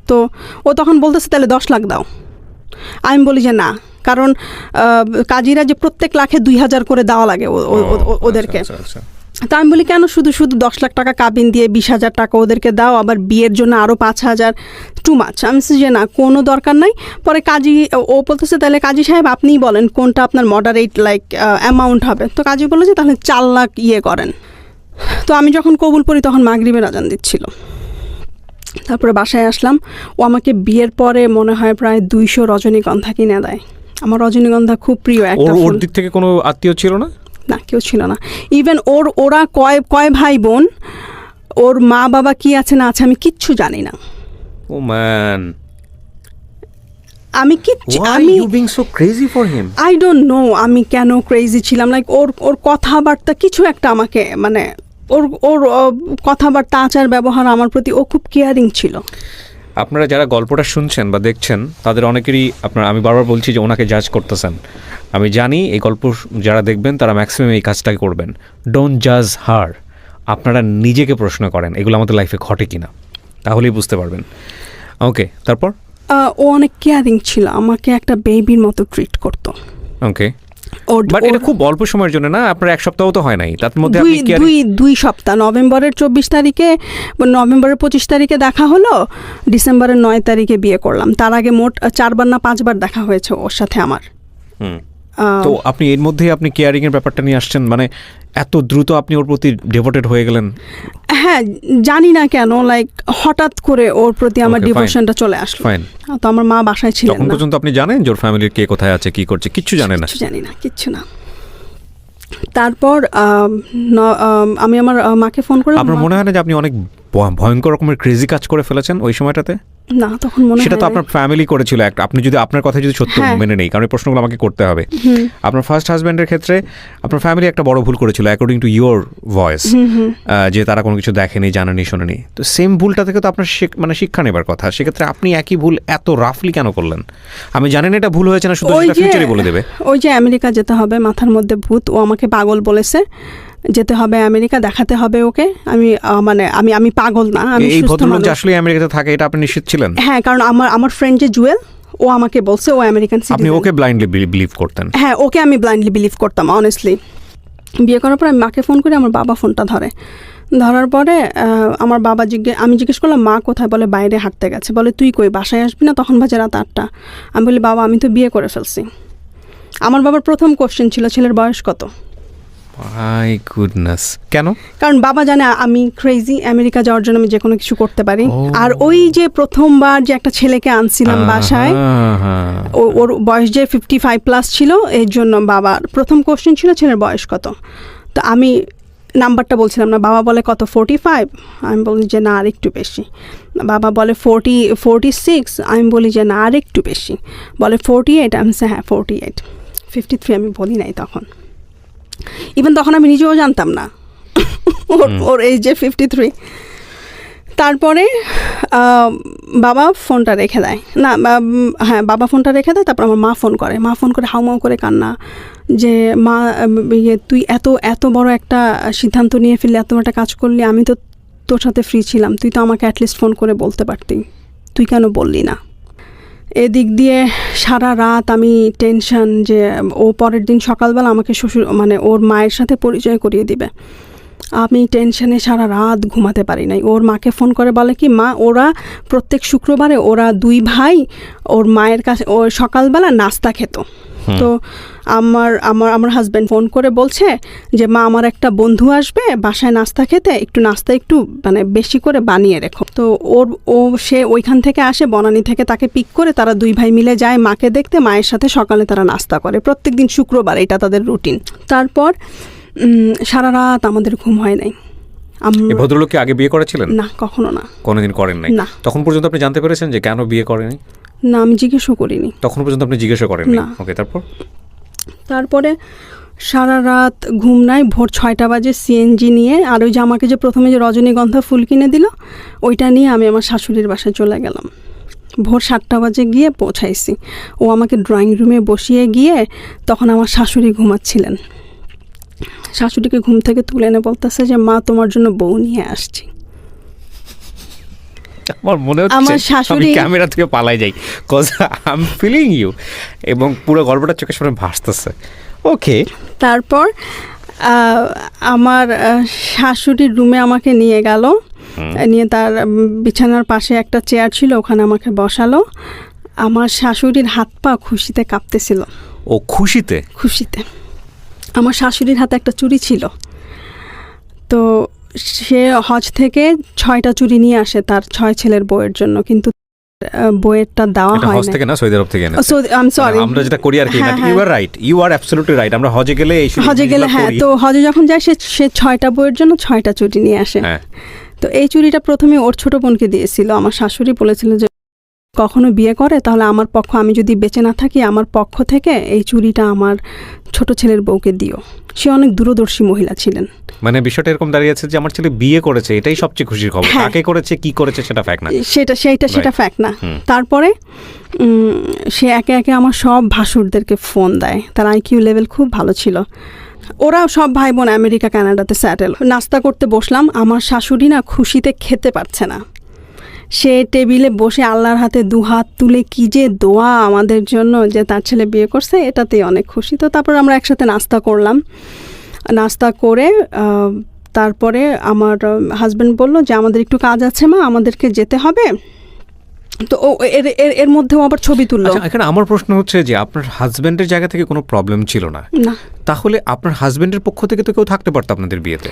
তো ও তখন বলতেছে তাহলে 10 লাখ দাও। আমি বলি যে না, কারণ কাজীরা যে প্রত্যেক লাখে 2,000 করে দেওয়া লাগে ওদেরকে। তা আমি বলি কেন শুধু 10 লাখ টাকা কাবিন দিয়ে 20,000 টাকা ওদেরকে দাও, আবার বিয়ের জন্য আরও 5,000, টু মাচ। আমি যে না, কোনো দরকার নাই। পরে কাজী ও বলতেছে তাহলে কাজী সাহেব আপনিই বলেন কোনটা আপনার মডারেট অ্যামাউন্ট হবে। তো কাজী বললো যে তাহলে 4 লাখ করেন। তো আমি যখন কবুল পড়ি তখন মাগরিবের আজান দিচ্ছিল। তারপরে বাসায় আসলাম। ও আমাকে বিয়ের পরে মনে হয় প্রায় 200 রজনীগন্ধা কিনে দেয়। আমার রজনীগন্ধা খুব প্রিয় একটা ফুল। ওর দিক থেকে কোনো আত্মীয় ছিল না? না, কেউ ছিল না। ইভেন ওরা কয় ভাই বোন, ওর মা বাবা কি আছে না আছে আমি কিচ্ছু জানি না। ও ম্যান, আমি কিচ্ছু, you being so crazy for him? I don't know আমি কেন ক্রেজি ছিলাম। ওর কথাবার্তা কিছু একটা আমাকে মানে ওর কথাবার্তা, আচার ব্যবহার আমার প্রতি ও খুব কেয়ারিং ছিল। আপনারা যারা গল্পটা শুনছেন বা দেখছেন তাদের অনেকেরই আমি বারবার বলছি যে ওনাকে জাজ করতেছেন। আমি জানি এই গল্প যারা দেখবেন তারা ম্যাক্সিমাম এই কাজটাকে করবেন। ডোন্ট জাজ হার। আপনারা নিজেকে প্রশ্ন করেন এগুলো আমাদের লাইফে ঘটে কিনা, তাহলেই বুঝতে পারবেন। ওকে, তারপর? ও অনেক কেয়ারিং ছিল, আমাকে একটা বেবির মতো ট্রিট করতো। ওকে, বাট এটা খুব অল্প সময়ের জন্য না, আপনার 1 সপ্তাহ তো হয় নাই, তার মধ্যে আপনি দুই সপ্তাহ। নভেম্বরের 24 তারিখে, নভেম্বরের 25 তারিখে দেখা হলো, ডিসেম্বরের 9 তারিখে বিয়ে করলাম। তার আগে মোট 4 বার না 5 বার দেখা হয়েছে ওর সাথে আমার। তো আপনি এর মধ্যেই আপনি কেয়ারিং এর ব্যাপারটা নিয়ে আসছেন, মানে এত দ্রুত আপনি ওর প্রতি ডিভোটেড হয়ে গেলেন। হ্যাঁ, জানি না কেন, হঠাৎ করে ওর প্রতি আমার ডিভোশনটা চলে আসলো। তো আমার মা বাসায় ছিলেন না। তখন পর্যন্ত আপনি জানেন যে ওর ফ্যামিলির কে কোথায় আছে, কি করছে? কিচ্ছু জানেন না? জানি না, কিচ্ছু না। তারপর আমি আমার মাকে ফোন করলাম। আপনার মনে হয় না যে আপনি অনেক ভয়ঙ্কর রকমের ক্রেজি কাজ করে ফেলেছেন ওই সময়টাতে? না, তখন মনে হয় সেটা তো আপনার ফ্যামিলি করেছিল একটা। আপনি যদি আপনার কথা যদি সত্য মেনে নেই, কারণ এই প্রশ্নগুলো আমাকে করতে হবে। আপনার ফার্স্ট হাজব্যান্ডের ক্ষেত্রে আপনার ফ্যামিলি একটা বড় ভুল করেছিল অ্যাকর্ডিং টু ইউর ভয়েস, যে তারা কোনো কিছু দেখেনি, জানেনি, শোনেনি। তো সেম ভুলটা থেকে তো আপনার শিক্ষা নেবার কথা। সেক্ষেত্রে আপনি একই ভুল এত রাফলি কেন করলেন? আমি জানি না এটা ভুল হয়েছে না, শুধু ফিউচারে বলে দেবে। ওই যে আমেরিকা যেতে হবে, মাথার মধ্যে ভূত। ও আমাকে পাগল বলেছে, যেতে হবে আমেরিকা, দেখাতে হবে ওকে। আমি পাগল না, আমি এই ভদ্রলোক যে আসলে আমেরিকাতে থাকে এটা আপনি নিশ্চিত ছিলেন? হ্যাঁ, কারণ আমার ফ্রেন্ড যে জুয়েল, ও আমাকে বলছে ও আমেরিকান সিটিজেন। আপনি ওকে ব্লাইন্ডলি বিলিভ করতেন? হ্যাঁ, ওকে আমি ব্লাইন্ডলি বিলিভ করতাম অনেস্টলি। বিয়ে করার পর আমি মাকে ফোন করি, আমার বাবা ফোনটা ধরার পরে আমার বাবা আমি জিজ্ঞেস করলাম মা কোথায়? বলে বাইরে হাঁটতে গেছে। বলে তুই কই, বাসায় আসবি না? তখন বাজে রাত 8টা। আমি বলি বাবা আমি তো বিয়ে করে ফেলছি। আমার বাবার প্রথম কোশ্চেন ছিল ছেলের বয়স কত। মাই গুডনেস, কেন? কারণ বাবা জানে আমি ক্রেজি, আমেরিকা যাওয়ার জন্য আমি যে কোনো কিছু করতে পারি। আর ওই যে প্রথমবার যে একটা ছেলেকে আনছিলাম বাসায়, ওর বয়স যে 55+ ছিল, এর জন্য বাবার প্রথম কোশ্চেন ছিল ছেলের বয়স কত। তো আমি নাম্বারটা বলছিলাম না। বাবা বলে কত, 45? আমি বলি যে না, আর একটু বেশি। বাবা বলে 46? আমি বলি যে না, আর একটু বেশি। বলে 48? আমি হ্যাঁ 48। 53 আমি বলি নাই তখন। ইভেন তখন আমি নিজেও জানতাম না ওর এই যে 53। তারপরে বাবা ফোনটা রেখে দেয়। না, হ্যাঁ, বাবা ফোনটা রেখে দেয়। তারপর আমার মা ফোন করে হাউমাউ করে কান্না, যে মা তুই এত বড় একটা সিদ্ধান্ত নিয়ে ফেললি, এত একটা কাজ করলি, আমি তো তোর সাথে ফ্রি ছিলাম, তুই তো আমাকে অ্যাটলিস্ট ফোন করে বলতে পারতি, তুই কেন বললি না? এদিক দিয়ে সারা রাত আমি টেনশন যে ও পরের দিন সকালবেলা আমাকে শ্বশুর মানে ওর মায়ের সাথে পরিচয় করিয়ে দিবে। আমি টেনশনে সারা রাত ঘুমাতে পারি নাই। ওর মাকে ফোন করে বলে কি, মা ওরা প্রত্যেক শুক্রবারে ওরা 2 ভাই ওর মায়ের কাছে ওর সকালবেলা নাস্তা খেত। তো আমার হাজব্যান্ড ফোন করে বলছে যে মা আমার একটা বন্ধু আসবে বাসায় নাস্তা খেতে, নাস্তা একটু মানে বেশি করে বানিয়ে রেখো। তো সে ওইখান থেকে আসে, বনানী থেকে তাকে পিক করে তারা 2 ভাই মিলে যায় মাকে দেখতে। মায়ের সাথে সকালে তারা নাস্তা করে প্রত্যেকদিন শুক্রবার, এটা তাদের রুটিন। তারপর সারা রাত আমাদের ঘুম হয় নাই। এই ভদ্রলোককে আগে বিয়ে করেছিলেন? না, কখনো না। কোনোদিন করেন নাই? না। তখন পর্যন্ত আপনি জানতে পেরেছেন যে কেন বিয়ে করেনি? না, আমি জিজ্ঞেসও করিনি। তখন পর্যন্ত আপনি জিজ্ঞাসা করেননি? ওকে, তারপরে সারা রাত ঘুম নাই। ভোর 6টা বাজে সিএনজি নিয়ে, আর ওই যে আমাকে যে প্রথমে যে রজনীগন্ধা ফুল কিনে দিল ওইটা নিয়ে আমি আমার শাশুড়ির বাসায় চলে গেলাম। ভোর 7টা বাজে গিয়ে পৌঁছাইছি। ও আমাকে ড্রয়িং রুমে বসিয়ে গিয়ে তখন আমার শাশুড়ি ঘুমাচ্ছিলেন। শাশুড়িকে ঘুম থেকে তুলে এনে বলতেছে যে মা তোমার জন্য বউ নিয়ে আসছি। আমার মনে হচ্ছে আমার শাশুড়ি ক্যামেরা থেকে পালাই যাই, cause I am feeling you, এবং পুরো গল্পটা চোখের সামনে ভাসতেছে। ওকে, তারপর আমার শাশুড়ির রুমে আমাকে নিয়ে গেল, নিয়ে তার বিছানার পাশে একটা চেয়ার ছিল, ওখানে আমাকে বসালো। আমার শাশুড়ির হাত পা খুশিতে কাঁপতেছিল। ও খুশিতে? খুশিতে। আমার শাশুড়ির হাতে একটা চুড়ি ছিল। তো সে হজ থেকে 6টা চুড়ি নিয়ে আসে তার 6 ছেলের বউয়ের জন্য, কিন্তু বইয়েরটা দেওয়া হয় না। হজ থেকে না, সৌদি আরব থেকে না। আই এম সরি, আমরা যেটা করি আর কি। You are right, you are absolutely right. আমরা হজে গেলে হ্যাঁ, তো হজে যখন যায় সে 6টা বইয়ের জন্য 6টা চুড়ি নিয়ে আসে। তো এই চুড়িটা প্রথমে ওর ছোট বোনকে দিয়েছিল। আমার শাশুড়ি বলেছিল যে কখনো বিয়ে করে তাহলে আমার পক্ষ, আমি যদি বেঁচে না থাকি আমার পক্ষ থেকে এই চুড়িটা আমার ছোট ছেলের বউকে দিও। সে অনেক দূরদর্শী মহিলা ছিলেন। মানে বিষয়টা এরকম দাঁড়িয়েছে যে আমার ছেলে বিয়ে করেছে, এটাই সবচেয়ে খুশির খবর। কাকে করেছে, কি করেছে সেটা ফ্যাক্ট না। সেটা ফ্যাক্ট না। তারপরে সে একে একে আমার সব ভাসুরদেরকে ফোন দেয়। তার আইকিউ লেভেল খুব ভালো ছিল। ওরা সব ভাই বোন আমেরিকা কানাডাতে স্যাটেল। নাস্তা করতে বসলাম, আমার শাশুড়ি না খুশিতে খেতে পারছে না। সে টেবিলে বসে আল্লাহর হাতে 2 হাত তুলে কি যে দোয়া আমাদের জন্য যে তার ছেলে বিয়ে করছে, এটাতেই অনেক খুশি। তো তারপর আমরা একসাথে নাস্তা করলাম। নাস্তা করে তারপরে আমার হাজব্যান্ড বলল যে আমাদের একটু কাজ আছে মা, আমাদেরকে যেতে হবে। তো ও এর মধ্যেও আবার ছবি তুললো। এখানে আমার প্রশ্ন হচ্ছে যে আপনার হাজব্যান্ডের জায়গা থেকে কোনো প্রবলেম ছিল না? তাহলে আপনার হাজব্যান্ডের পক্ষ থেকে তো কেউ থাকতে পারতো আপনাদের বিয়েতে?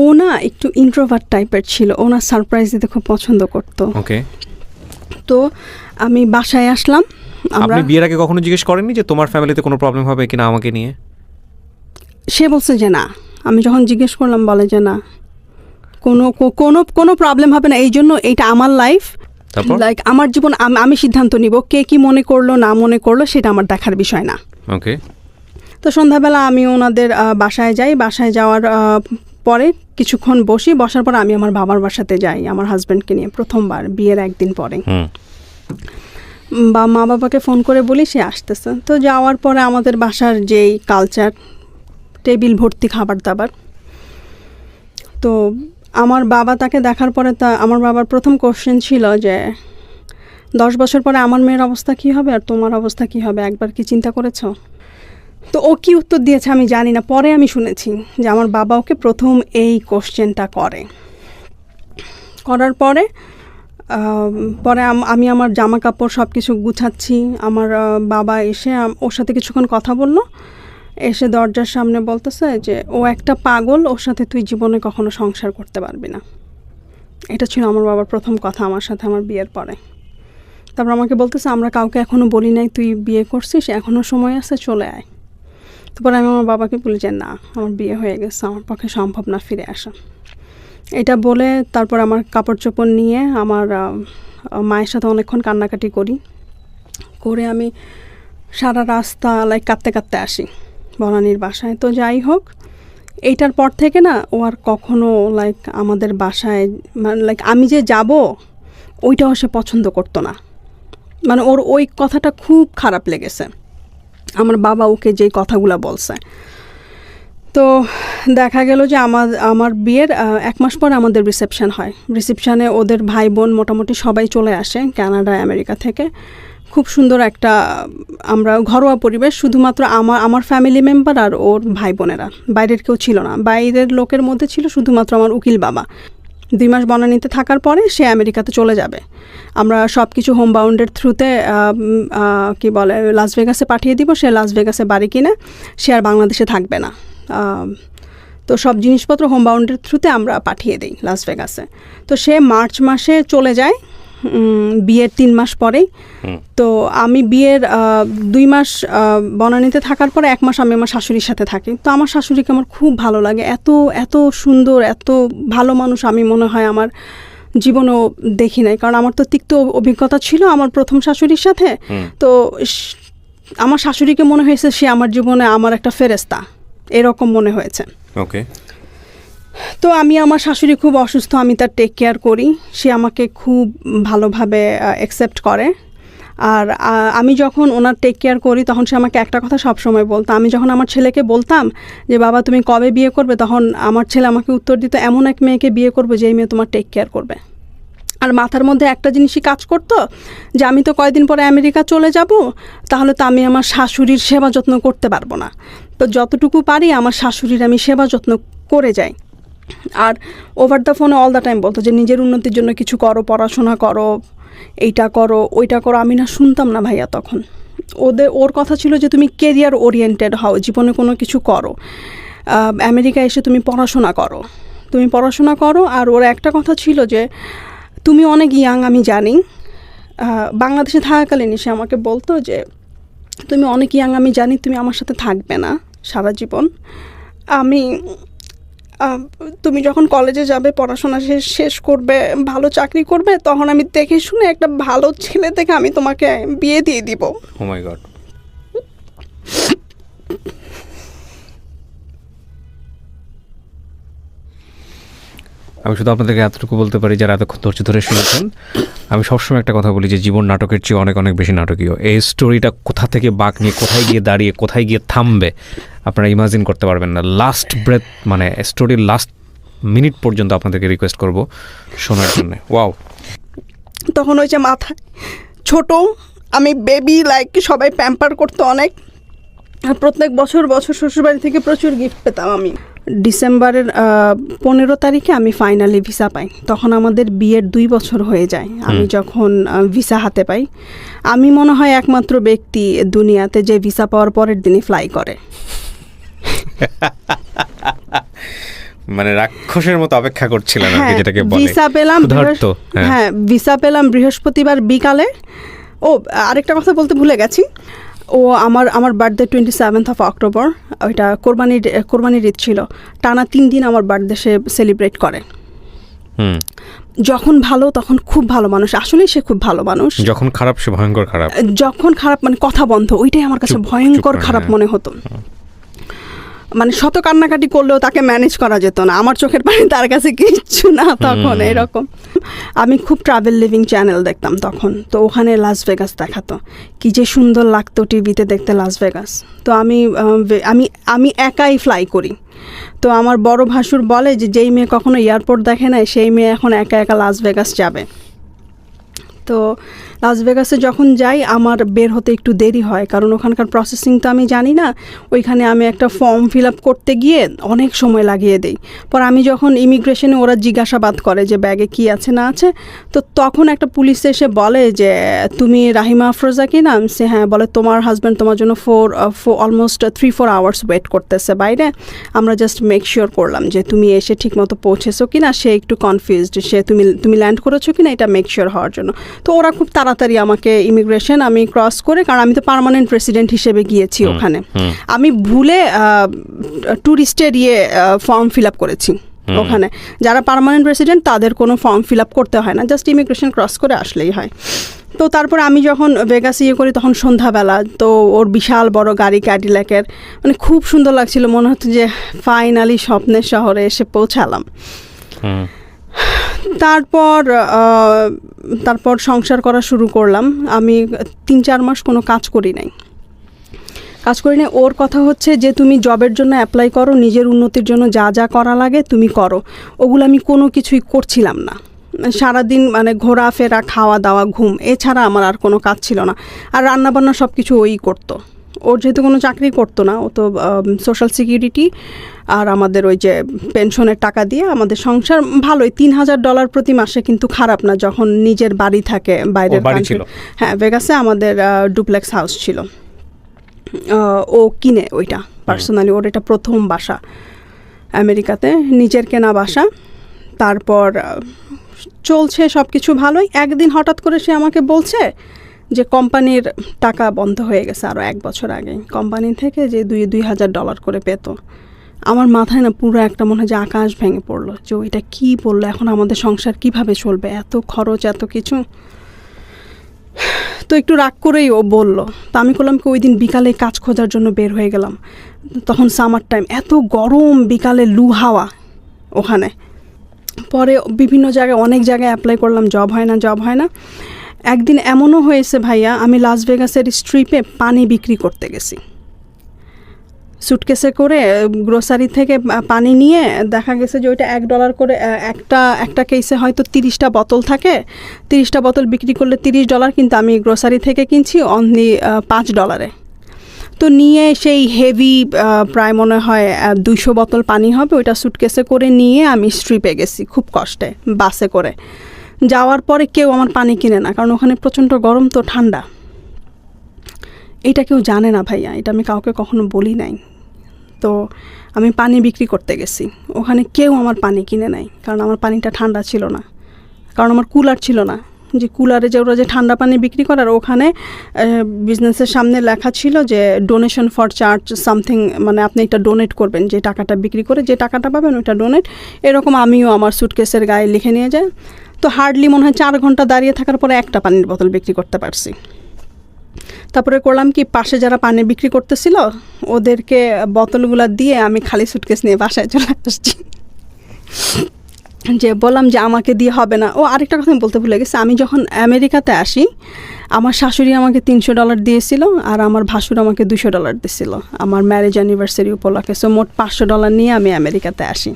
ও না একটু ইন্ট্রোভার্ট টাইপের ছিল, ও না সারপ্রাইজ দিতে খুব পছন্দ করতো। ওকে, তো আমি বাসায় আসলাম। আপনি বিয়ের আগে কখনো জিজ্ঞেস করেননি যে তোমার ফ্যামিলিতে কোনো প্রবলেম হবে কিনা আমাকে নিয়ে? সে বলছে যে না। আমি যখন জিজ্ঞেস করলাম বলে যে না, কোনো প্রবলেম হবে না। এই জন্য এইটা আমার লাইফ, লাইক আমার জীবন, আমি সিদ্ধান্ত নিব। কে কি মনে করলো না মনে করলো সেটা আমার দেখার বিষয় না। ওকে। তো সন্ধ্যাবেলা আমি ওনাদের বাসায় যাই। বাসায় যাওয়ার পরে কিছুক্ষণ বসার পর আমি আমার বাবার বাসাতে যাই আমার হাজব্যান্ডকে নিয়ে, প্রথমবার বিয়ের একদিন পরে। মা বাবাকে ফোন করে বলি সে আসতেছে। তো যাওয়ার পরে আমাদের বাসার যেই কালচার, টেবিল ভর্তি খাবার দাবার। তো আমার বাবা তাকে দেখার পরে আমার বাবার প্রথম কোশ্চেন ছিল যে 10 বছর পরে আমার মেয়ের অবস্থা কী হবে আর তোমার অবস্থা কী হবে, একবার কি চিন্তা করেছ? তো ও কি উত্তর দিয়েছে আমি জানি না, পরে আমি শুনেছি যে আমার বাবা ওকে প্রথম এই কোশ্চেনটা করার পরে আমি আমার জামা কাপড় সব কিছু গুছাচ্ছি। আমার বাবা এসে ওর সাথে কিছুক্ষণ কথা বললো, এসে দরজার সামনে বলতেছে যে ও একটা পাগল, ওর সাথে তুই জীবনে কখনো সংসার করতে পারবি না। এটা ছিল আমার বাবার প্রথম কথা আমার সাথে আমার বিয়ের পরে। তারপর আমাকে বলতেছে আমরা কাউকে এখনও বলি নাই তুই বিয়ে করছিস, এখনও সময় আছে, চলে আয়। তারপর আমি আমার বাবাকে বলি যে না, আমার বিয়ে হয়ে গেছে, আমার পক্ষে সম্ভব না ফিরে আসা। এটা বলে তারপর আমার কাপড় চোপড় নিয়ে আমার মায়ের সাথে অনেকক্ষণ কান্নাকাটি করে আমি সারা রাস্তা কাঁদতে কাঁদতে আসি বনানীর বাসায়। তো যাই হোক, এইটার পর থেকে না ও আর কখনো আমাদের বাসায় আমি যে যাব ওইটাও সে পছন্দ করতো না। মানে ওর ওই কথাটা খুব খারাপ লেগেছে আমার বাবা ওকে যেই কথাগুলো বলছে। তো দেখা গেল যে আমার বিয়ের 1 মাস পর আমাদের রিসেপশন হয়। রিসেপশানে ওদের ভাই বোন মোটামুটি সবাই চলে আসে কানাডা আমেরিকা থেকে। খুব সুন্দর একটা আমরা ঘরোয়া পরিবেশ, শুধুমাত্র আমার ফ্যামিলি মেম্বার আর ওর ভাই বোনেরা, বাইরের কেউ ছিল না। বাইরের লোকের মধ্যে ছিল শুধুমাত্র আমার উকিল বাবা। 2 মাস বনানীতে থাকার পরে সে আমেরিকাতে চলে যাবে। আমরা সব কিছু হোম বাউন্ডের থ্রুতে কি বলে লাস ভেগাসে পাঠিয়ে দিব। সে লাস ভেগাসে বাড়ি কিনে সে আর বাংলাদেশে থাকবে না। তো সব জিনিসপত্র হোম বাউন্ডের থ্রুতে আমরা পাঠিয়ে দিই লাস ভেগাসে। তো সে মার্চ মাসে চলে যায়, বিয়ের 3 মাস পরেই। তো আমি বিয়ের 2 মাস বনানীতে থাকার পরে 1 মাস আমি আমার শাশুড়ির সাথে থাকি। তো আমার শাশুড়িকে আমার খুব ভালো লাগে, এত এত সুন্দর, এত ভালো মানুষ আমি মনে হয় আমার জীবনেও দেখি নাই। কারণ আমার তো তিক্ত অভিজ্ঞতা ছিল আমার প্রথম শাশুড়ির সাথে। তো আমার শাশুড়িকে মনে হয়েছে সে আমার জীবনে আমার একটা ফেরেস্তা, এরকম মনে হয়েছে। ওকে। তো আমি, আমার শাশুড়ি খুব অসুস্থ, আমি তার টেক কেয়ার করি। সে আমাকে খুব ভালোভাবে অ্যাকসেপ্ট করে। আর আমি যখন ওনার টেক কেয়ার করি তখন সে আমাকে একটা কথা সবসময় বলতো। আমি যখন আমার ছেলেকে বলতাম যে বাবা তুমি কবে বিয়ে করবে, তখন আমার ছেলে আমাকে উত্তর দিত, এমন এক মেয়েকে বিয়ে করবে যেই মেয়ে তোমার টেক কেয়ার করবে। আর মাথার মধ্যে একটা জিনিসই কাজ করতো যে আমি তো কয়েকদিন পরে আমেরিকা চলে যাব, তাহলে তো আমি আমার শাশুড়ির সেবা যত্ন করতে পারবো না। তো যতটুকু পারি আমার শাশুড়ির আমি সেবা যত্ন করে যাই। আর ওভার দ্য ফোনে অল দ্য টাইম বলতো যে নিজের উন্নতির জন্য কিছু করো, পড়াশোনা করো, এইটা করো, ওইটা করো। আমি না শুনতাম না ভাইয়া তখন। ওর কথা ছিল যে তুমি কেরিয়ার ওরিয়েন্টেড হও, জীবনে কোনো কিছু করো, আমেরিকা এসে তুমি পড়াশোনা করো। আর ওর একটা কথা ছিল যে তুমি অনেক ইয়াং, আমি জানি। বাংলাদেশে থাকাকালীন সে আমাকে বলতো যে তুমি অনেক ইয়াং, আমি জানি তুমি আমার সাথে থাকবে না সারা জীবন। তুমি যখন কলেজে যাবে, পড়াশোনা শেষ করবে, ভালো চাকরি করবে, তখন আমি দেখে শুনে একটা ভালো ছেলে দেখে আমি তোমাকে বিয়ে দিয়ে দিব। ও মাই গড। আমি শুধু আপনাদেরকে এতটুকু বলতে পারি যারা এতক্ষণ ধৈর্য ধরে শুনেছেন, আমি সবসময় একটা কথা বলি যে জীবন নাটকের চেয়ে অনেক অনেক বেশি নাটকীয়। এই স্টোরিটা কোথা থেকে বাঁক নিয়ে কোথায় গিয়ে দাঁড়িয়ে কোথায় গিয়ে থামবে আপনারা ইমাজিন করতে পারবেন না। লাস্ট ব্রেথ মানে স্টোরির লাস্ট মিনিট পর্যন্ত আপনাদেরকে রিকোয়েস্ট করব শোনার জন্য। ওয়াও। তখন ওই যে মাথায় ছোট, আমি বেবি, লাইক সবাই প্যাম্পার করতো অনেক। আর প্রত্যেক বছর শ্বশুরবাড়ি থেকে প্রচুর গিফট পেতাম আমি। ডিসেম্বরের 15 তারিখে আমি ফাইনালি ভিসা পাই। তখন আমাদের বিয়ের 2 বছর হয়ে যায়। আমি যখন ভিসা হাতে পাই, আমি মনে হয় একমাত্র ব্যক্তি দুনিয়াতে যে ভিসা পাওয়ার পরের দিনই ফ্লাই করে। মানে রাক্ষসের মতো অপেক্ষা করছিলেন আর কি, যেটাকে বলে। ভিসা পেলাম, হ্যাঁ ভিসা পেলাম বৃহস্পতিবার বিকালে। ও আরেকটা কথা বলতে ভুলে গেছি, ও আমার বার্থডে 27 অক্টোবর, ওইটা কোরবানির ঈদ ছিল। টানা 3 দিন আমার বার্থডে সে সেলিব্রেট করে। যখন ভালো তখন খুব ভালো মানুষ, আসলেই সে খুব ভালো মানুষ। যখন খারাপ সে ভয়ঙ্কর খারাপ। যখন খারাপ মানে কথা বন্ধ, ওইটাই আমার কাছে ভয়ঙ্কর খারাপ মনে হতো। মানে শত কান্নাকাটি করলেও তাকে ম্যানেজ করা যেত না, আমার চোখের পানি তার কাছে কিচ্ছু না তখন। এরকম আমি খুব ট্রাভেল লিভিং চ্যানেল দেখতাম তখন। তো ওখানে লাস ভেগাস দেখাতো, কি যে সুন্দর লাগতো টিভিতে দেখতে লাস ভেগাস। তো আমি একাই ফ্লাই করি। তো আমার বড় ভাসুর বলে যে যেই মেয়ে কখনো এয়ারপোর্ট দেখে নাই সেই মেয়ে এখন একা একা লাস ভেগাস যাবে। তো লাস ভেগাসে যখন যাই আমার বের হতে একটু দেরি হয়, কারণ ওখানকার প্রসেসিং তো আমি জানি না। ওইখানে আমি একটা ফর্ম ফিল আপ করতে গিয়ে অনেক সময় লাগিয়ে দিই। পর আমি যখন ইমিগ্রেশনে ওরা জিজ্ঞাসাবাদ করে যে ব্যাগে কি আছে না আছে, তো তখন একটা পুলিশ এসে বলে যে তুমি রাহিমা আফরোজা কি নাম? সে হ্যাঁ। বলে তোমার হাজব্যান্ড তোমার জন্য অলমোস্ট 3-4 আওয়ার্স ওয়েট করতেছে বাইরে, আমরা জাস্ট মেক শিওর করলাম যে তুমি এসে ঠিকমতো পৌঁছেছো কি না। সে একটু কনফিউজড, সে তুমি ল্যান্ড করেছো কি না এটা মেক শিওর হওয়ার জন্য। তো ওরা খুব তাড়াতাড়ি আমাকে ইমিগ্রেশন আমি ক্রস করে, কারণ আমি তো পার্মানেন্ট রেসিডেন্ট হিসেবে গিয়েছি ওখানে, আমি ভুলে ট্যুরিস্টের ফর্ম ফিল আপ করেছি ওখানে। যারা পার্মানেন্ট রেসিডেন্ট তাদের কোনো ফর্ম ফিল আপ করতে হয় না, জাস্ট ইমিগ্রেশন ক্রস করে আসলেই হয়। তো তারপর আমি যখন ভেগাস করি তখন সন্ধ্যাবেলা, তো ওর বিশাল বড় গাড়ি ক্যাডিল্যাকের, মানে খুব সুন্দর লাগছিল, মনে হচ্ছে যে ফাইনালি স্বপ্নের শহরে এসে পৌঁছালাম। তারপর সংসার করা শুরু করলাম। আমি 3-4 মাস কোনো কাজ করি নাই। ওর কথা হচ্ছে যে তুমি জবের জন্য অ্যাপ্লাই করো, নিজের উন্নতির জন্য যা যা করা লাগে তুমি করো। ওগুলো আমি কোনো কিছুই করছিলাম না। সারাদিন মানে ঘোরাফেরা, খাওয়া দাওয়া, ঘুম, এছাড়া আমার আর কোনো কাজ ছিল না। আর রান্নাবান্না সব কিছু ওই করতো। ওর যেহেতু কোনো চাকরি করতো না, ও তো সোশ্যাল সিকিউরিটি আর আমাদের ওই যে পেনশনের টাকা দিয়ে আমাদের সংসার ভালোই। $3,000 প্রতি মাসে কিন্তু খারাপ না যখন নিজের বাড়ি থাকে বাইরের কান্ট্রি। হ্যাঁ, ভেগাসে আমাদের ডুপ্লেক্স হাউস ছিল, ও কিনে ওইটা পার্সোনালি। ওর এটা প্রথম বাসা আমেরিকাতে, নিজের কেনা বাসা। তারপর চলছে সব কিছু ভালোই। একদিন হঠাৎ করে সে আমাকে বলছে যে কোম্পানির টাকা বন্ধ হয়ে গেছে আরও 1 বছর আগে। কোম্পানি থেকে যে $2,000 করে পেত। আমার মাথায় না পুরো একটা মনে হয় যে আকাশ ভেঙে পড়লো, যে ওইটা কী বললো, এখন আমাদের সংসার কিভাবে চলবে, এত খরচ, এত কিছু। তো একটু রাগ করেই ও বলল। তো আমি করলাম কি, ওই দিন বিকালে কাজ খোঁজার জন্য বের হয়ে গেলাম। তখন সামার টাইম, এত গরম, বিকালে লু হাওয়া ওখানে। পরে বিভিন্ন জায়গায়, অনেক জায়গায় অ্যাপ্লাই করলাম, জব হয় না। একদিন এমনও হয়েছে ভাইয়া, আমি লাস ভেগাসের স্ট্রিপে পানি বিক্রি করতে গেছি। সুটকেসে করে গ্রোসারি থেকে পানি নিয়ে দেখা গেছে যে ওইটা $1 করে, একটা কেসে হয়তো 30টা বোতল থাকে। 30টা বোতল বিক্রি করলে $30, কিন্তু আমি গ্রোসারি থেকে কিনছি অনলি $5। তো নিয়ে সেই হেভি, প্রায় মনে হয় 200 বোতল পানি হবে, ওইটা সুটকেসে করে নিয়ে আমি স্ট্রিপে গেছি খুব কষ্টে, বাসে করে। যাওয়ার পরে কেউ আমার পানি কিনে না, কারণ ওখানে প্রচণ্ড গরম তো ঠান্ডা। এটা কেউ জানে না ভাইয়া, এটা আমি কাউকে কখনো বলি নাই। তো আমি পানি বিক্রি করতে গেছি, ওখানে কেউ আমার পানি কিনে নাই, কারণ আমার পানিটা ঠান্ডা ছিল না, কারণ আমার কুলার ছিল না। যে কুলারে যে ওরা যে ঠান্ডা পানি বিক্রি করে, আর ওখানে বিজনেসের সামনে লেখা ছিল যে ডোনেশন ফর চার্জ সামথিং, মানে আপনি এটা ডোনেট করবেন, যে টাকাটা বিক্রি করে যে টাকাটা পাবেন ওইটা ডোনেট। এরকম আমিও আমার সুটকেসের গায়ে লিখে নিয়ে যাই। তো হার্ডলি মনে হয় 4 ঘন্টা দাঁড়িয়ে থাকার পরে একটা পানির বোতল বিক্রি করতে পারছি। তারপরে করলাম কি, পাশে যারা পানি বিক্রি করতেছিল ওদেরকে বোতলগুলো দিয়ে আমি খালি সুটকেস নিয়ে বাসায় চলে আসছি। যে বললাম যে আমাকে দিয়ে হবে না। ও আরেকটা কথা আমি বলতে ভুলে গেছি, আমি যখন আমেরিকাতে আসি আমার শাশুড়ি আমাকে $300 দিয়েছিল, আর আমার ভাসুর আমাকে $200 দিয়েছিল আমার ম্যারেজ অ্যানিভার্সারি উপলক্ষে। সো মোট $500 নিয়ে আমি আমেরিকাতে আসি।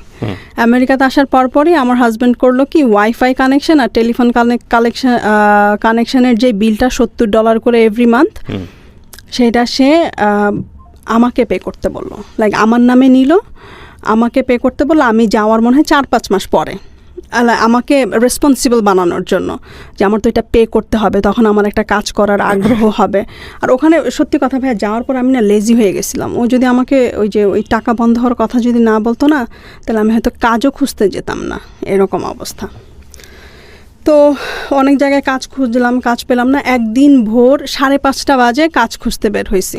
আমেরিকাতে আসার পরপরই আমার হাজব্যান্ড করলো কি, ওয়াইফাই কানেকশন আর টেলিফোন কানেকশনের যে বিলটা $70 করে এভরি মান্থ, সেটা সে আমাকে পে করতে বললো। লাইক আমার নামে নিল, আমাকে পে করতে বললো। আমি যাওয়ার মনে হয় 4-5 মাস পরে আমাকে রেসপন্সিবল বানানোর জন্য, যে আমার তো এটা পে করতে হবে, তখন আমার একটা কাজ করার আগ্রহ হবে। আর ওখানে সত্যি কথা ভাইয়া, যাওয়ার পর আমি না লেজি হয়ে গেছিলাম। ও যদি আমাকে ওই টাকা বন্ধ হওয়ার কথা যদি না বলতো না, তাহলে আমি হয়তো কাজও খুঁজতে যেতাম না, এরকম অবস্থা। তো অনেক জায়গায় কাজ খুঁজলাম, কাজ পেলাম না। একদিন ভোর 5:30 বাজে কাজ খুঁজতে বের হয়েছি।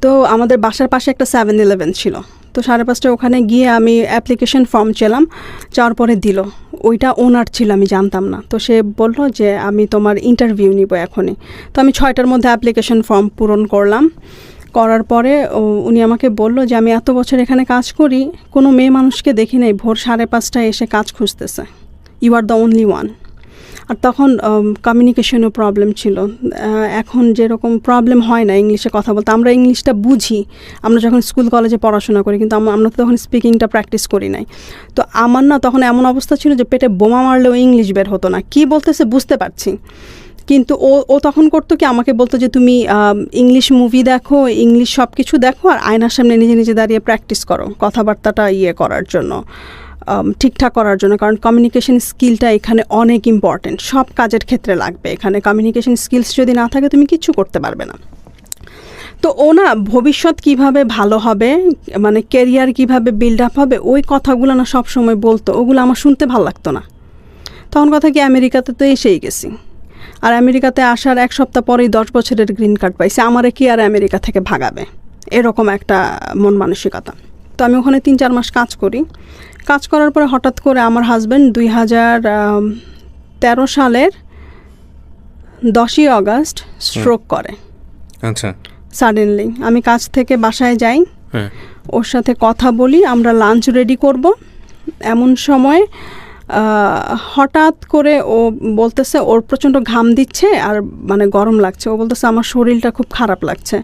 তো আমাদের বাসার পাশে একটা 7-Eleven ছিল। তো 5:30 ওখানে গিয়ে আমি অ্যাপ্লিকেশন ফর্ম চাইলাম, যাওয়ার পরে দিল। ওইটা ওনার ছিল, আমি জানতাম না। তো সে বলল যে আমি তোমার ইন্টারভিউ নিব এখনই। তো আমি 6টার মধ্যে অ্যাপ্লিকেশন ফর্ম পূরণ করলাম। করার পরে উনি আমাকে বলল যে আমি এত বছর এখানে কাজ করি, কোনো মেয়ে মানুষকে দেখি নাই ভোর 5:30 এসে কাজ খুঁজতেছে। You are the only one. আর তখন কমিউনিকেশনও প্রবলেম ছিল। এখন যেরকম প্রবলেম হয় না ইংলিশে কথা বলতে, আমরা ইংলিশটা বুঝি আমরা যখন স্কুল কলেজে পড়াশোনা করি, কিন্তু আমরা তো তখন স্পিকিংটা প্র্যাকটিস করি নাই। তো আমার না তখন এমন অবস্থা ছিল যে পেটে বোমা মারলেও ইংলিশ বের হতো না। কী বলতেছে বুঝতে পারছি, কিন্তু ও তখন করতো কি, আমাকে বলতো যে তুমি ইংলিশ মুভি দেখো, ইংলিশ সব কিছু দেখো, আর আয়নার সামনে নিজে নিজে দাঁড়িয়ে প্র্যাকটিস করো কথাবার্তাটা করার জন্য, ঠিকঠাক করার জন্য। কারণ কমিউনিকেশন স্কিলটা এখানে অনেক ইম্পর্টেন্ট, সব কাজের ক্ষেত্রে লাগবে। এখানে কমিউনিকেশন স্কিলস যদি না থাকে তুমি কিচ্ছু করতে পারবে না। তো ও না ভবিষ্যৎ কিভাবে ভালো হবে, মানে কেরিয়ার কিভাবে বিল্ড আপ হবে, ওই কথাগুলো না সব সময় বলতো। ওগুলো আমার শুনতে ভালো লাগতো না। তখন কথা কি, আমেরিকাতে তো এসেই গেছি, আর আমেরিকাতে আসার 1 সপ্তাহ পরেই 10 বছরের গ্রিন কার্ড পাইছি। আমারে কি আর আমেরিকা থেকে ভাগাবে, এরকম একটা মন মানসিকতা। তো আমি ওখানে 3-4 মাস কাজ করি। কাজ করার পরে হঠাৎ করে আমার হাজব্যান্ড 2013 সালের 10ই অগাস্ট স্ট্রোক করে। আচ্ছা, সাডেনলি আমি কাজ থেকে বাসায় যাই, ওর সাথে কথা বলি, আমরা লাঞ্চ রেডি করব। এমন সময় হঠাৎ করে ও বলতেছে ওর প্রচণ্ড ঘাম দিচ্ছে আর মানে গরম লাগছে। ও বলতেছে আমার শরীরটা খুব খারাপ লাগছে।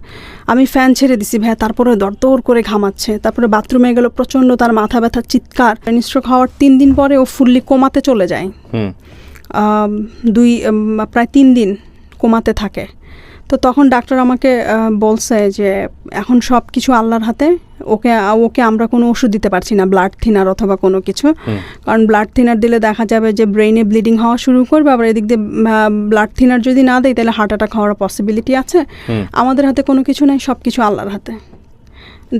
আমি ফ্যান ছেড়ে দিছি ভাইয়া, তারপরে দরদর করে ঘামাচ্ছে। তারপরে বাথরুমে গেল, প্রচণ্ড তার মাথা ব্যথা, চিৎকার। ব্রেন স্ট্রোক হওয়ার 3 দিন পরে ও ফুললি কোমাতে চলে যায়। প্রায় 3 দিন কোমাতে থাকে। তো তখন ডাক্তার আমাকে বলছে যে এখন সব কিছু আল্লাহর হাতে, ওকে আমরা কোনো ওষুধ দিতে পারছি না, ব্লাড থিনার অথবা কোনো কিছু। কারণ ব্লাড থিনার দিলে দেখা যাবে যে ব্রেইনে ব্লিডিং হওয়া শুরু করবে, আবার এদিক দিয়ে ব্লাড থিনার যদি না দেয় তাহলে হার্ট অ্যাটাক হওয়ার পসিবিলিটি আছে। আমাদের হাতে কোনো কিছু নেই, সব কিছু আল্লাহর হাতে।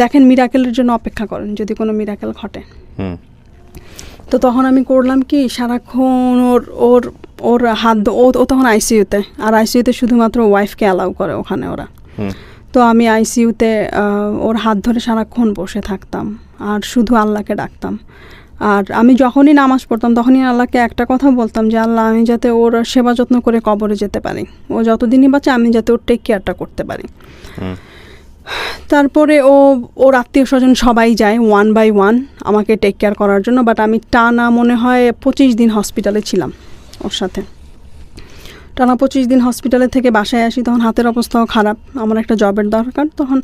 দেখেন, মিরাকেলের জন্য অপেক্ষা করেন যদি কোনো মিরাকেল ঘটে। তো তখন আমি করলাম কি, সারাক্ষণ ওর হাত, ও তখন আইসিইউতে, আর আইসিইউতে শুধুমাত্র ওয়াইফকে অ্যালাউ করে ওখানে ওরা। তো আমি আইসিইউতে ওর হাত ধরে সারাক্ষণ বসে থাকতাম আর শুধু আল্লাহকে ডাকতাম। আর আমি যখনই নামাজ পড়তাম তখনই আল্লাহকে একটা কথা বলতাম যে আল্লাহ, আমি যাতে ওর সেবা যত্ন করে কবরে যেতে পারি, ও যতদিনই বাঁচে আমি যাতে ওর টেক কেয়ারটা করতে পারি। তারপরে ওর আত্মীয় স্বজন সবাই যায় 1 by 1 আমাকে টেক কেয়ার করার জন্য। বাট আমি টানা মনে হয় 25 দিন হসপিটালে ছিলাম ওর সাথে। টানা 25 দিন হসপিটালে থেকে বাসায় আসি, তখন হাতের অবস্থাও খারাপ, আমার একটা জবের দরকার। তখন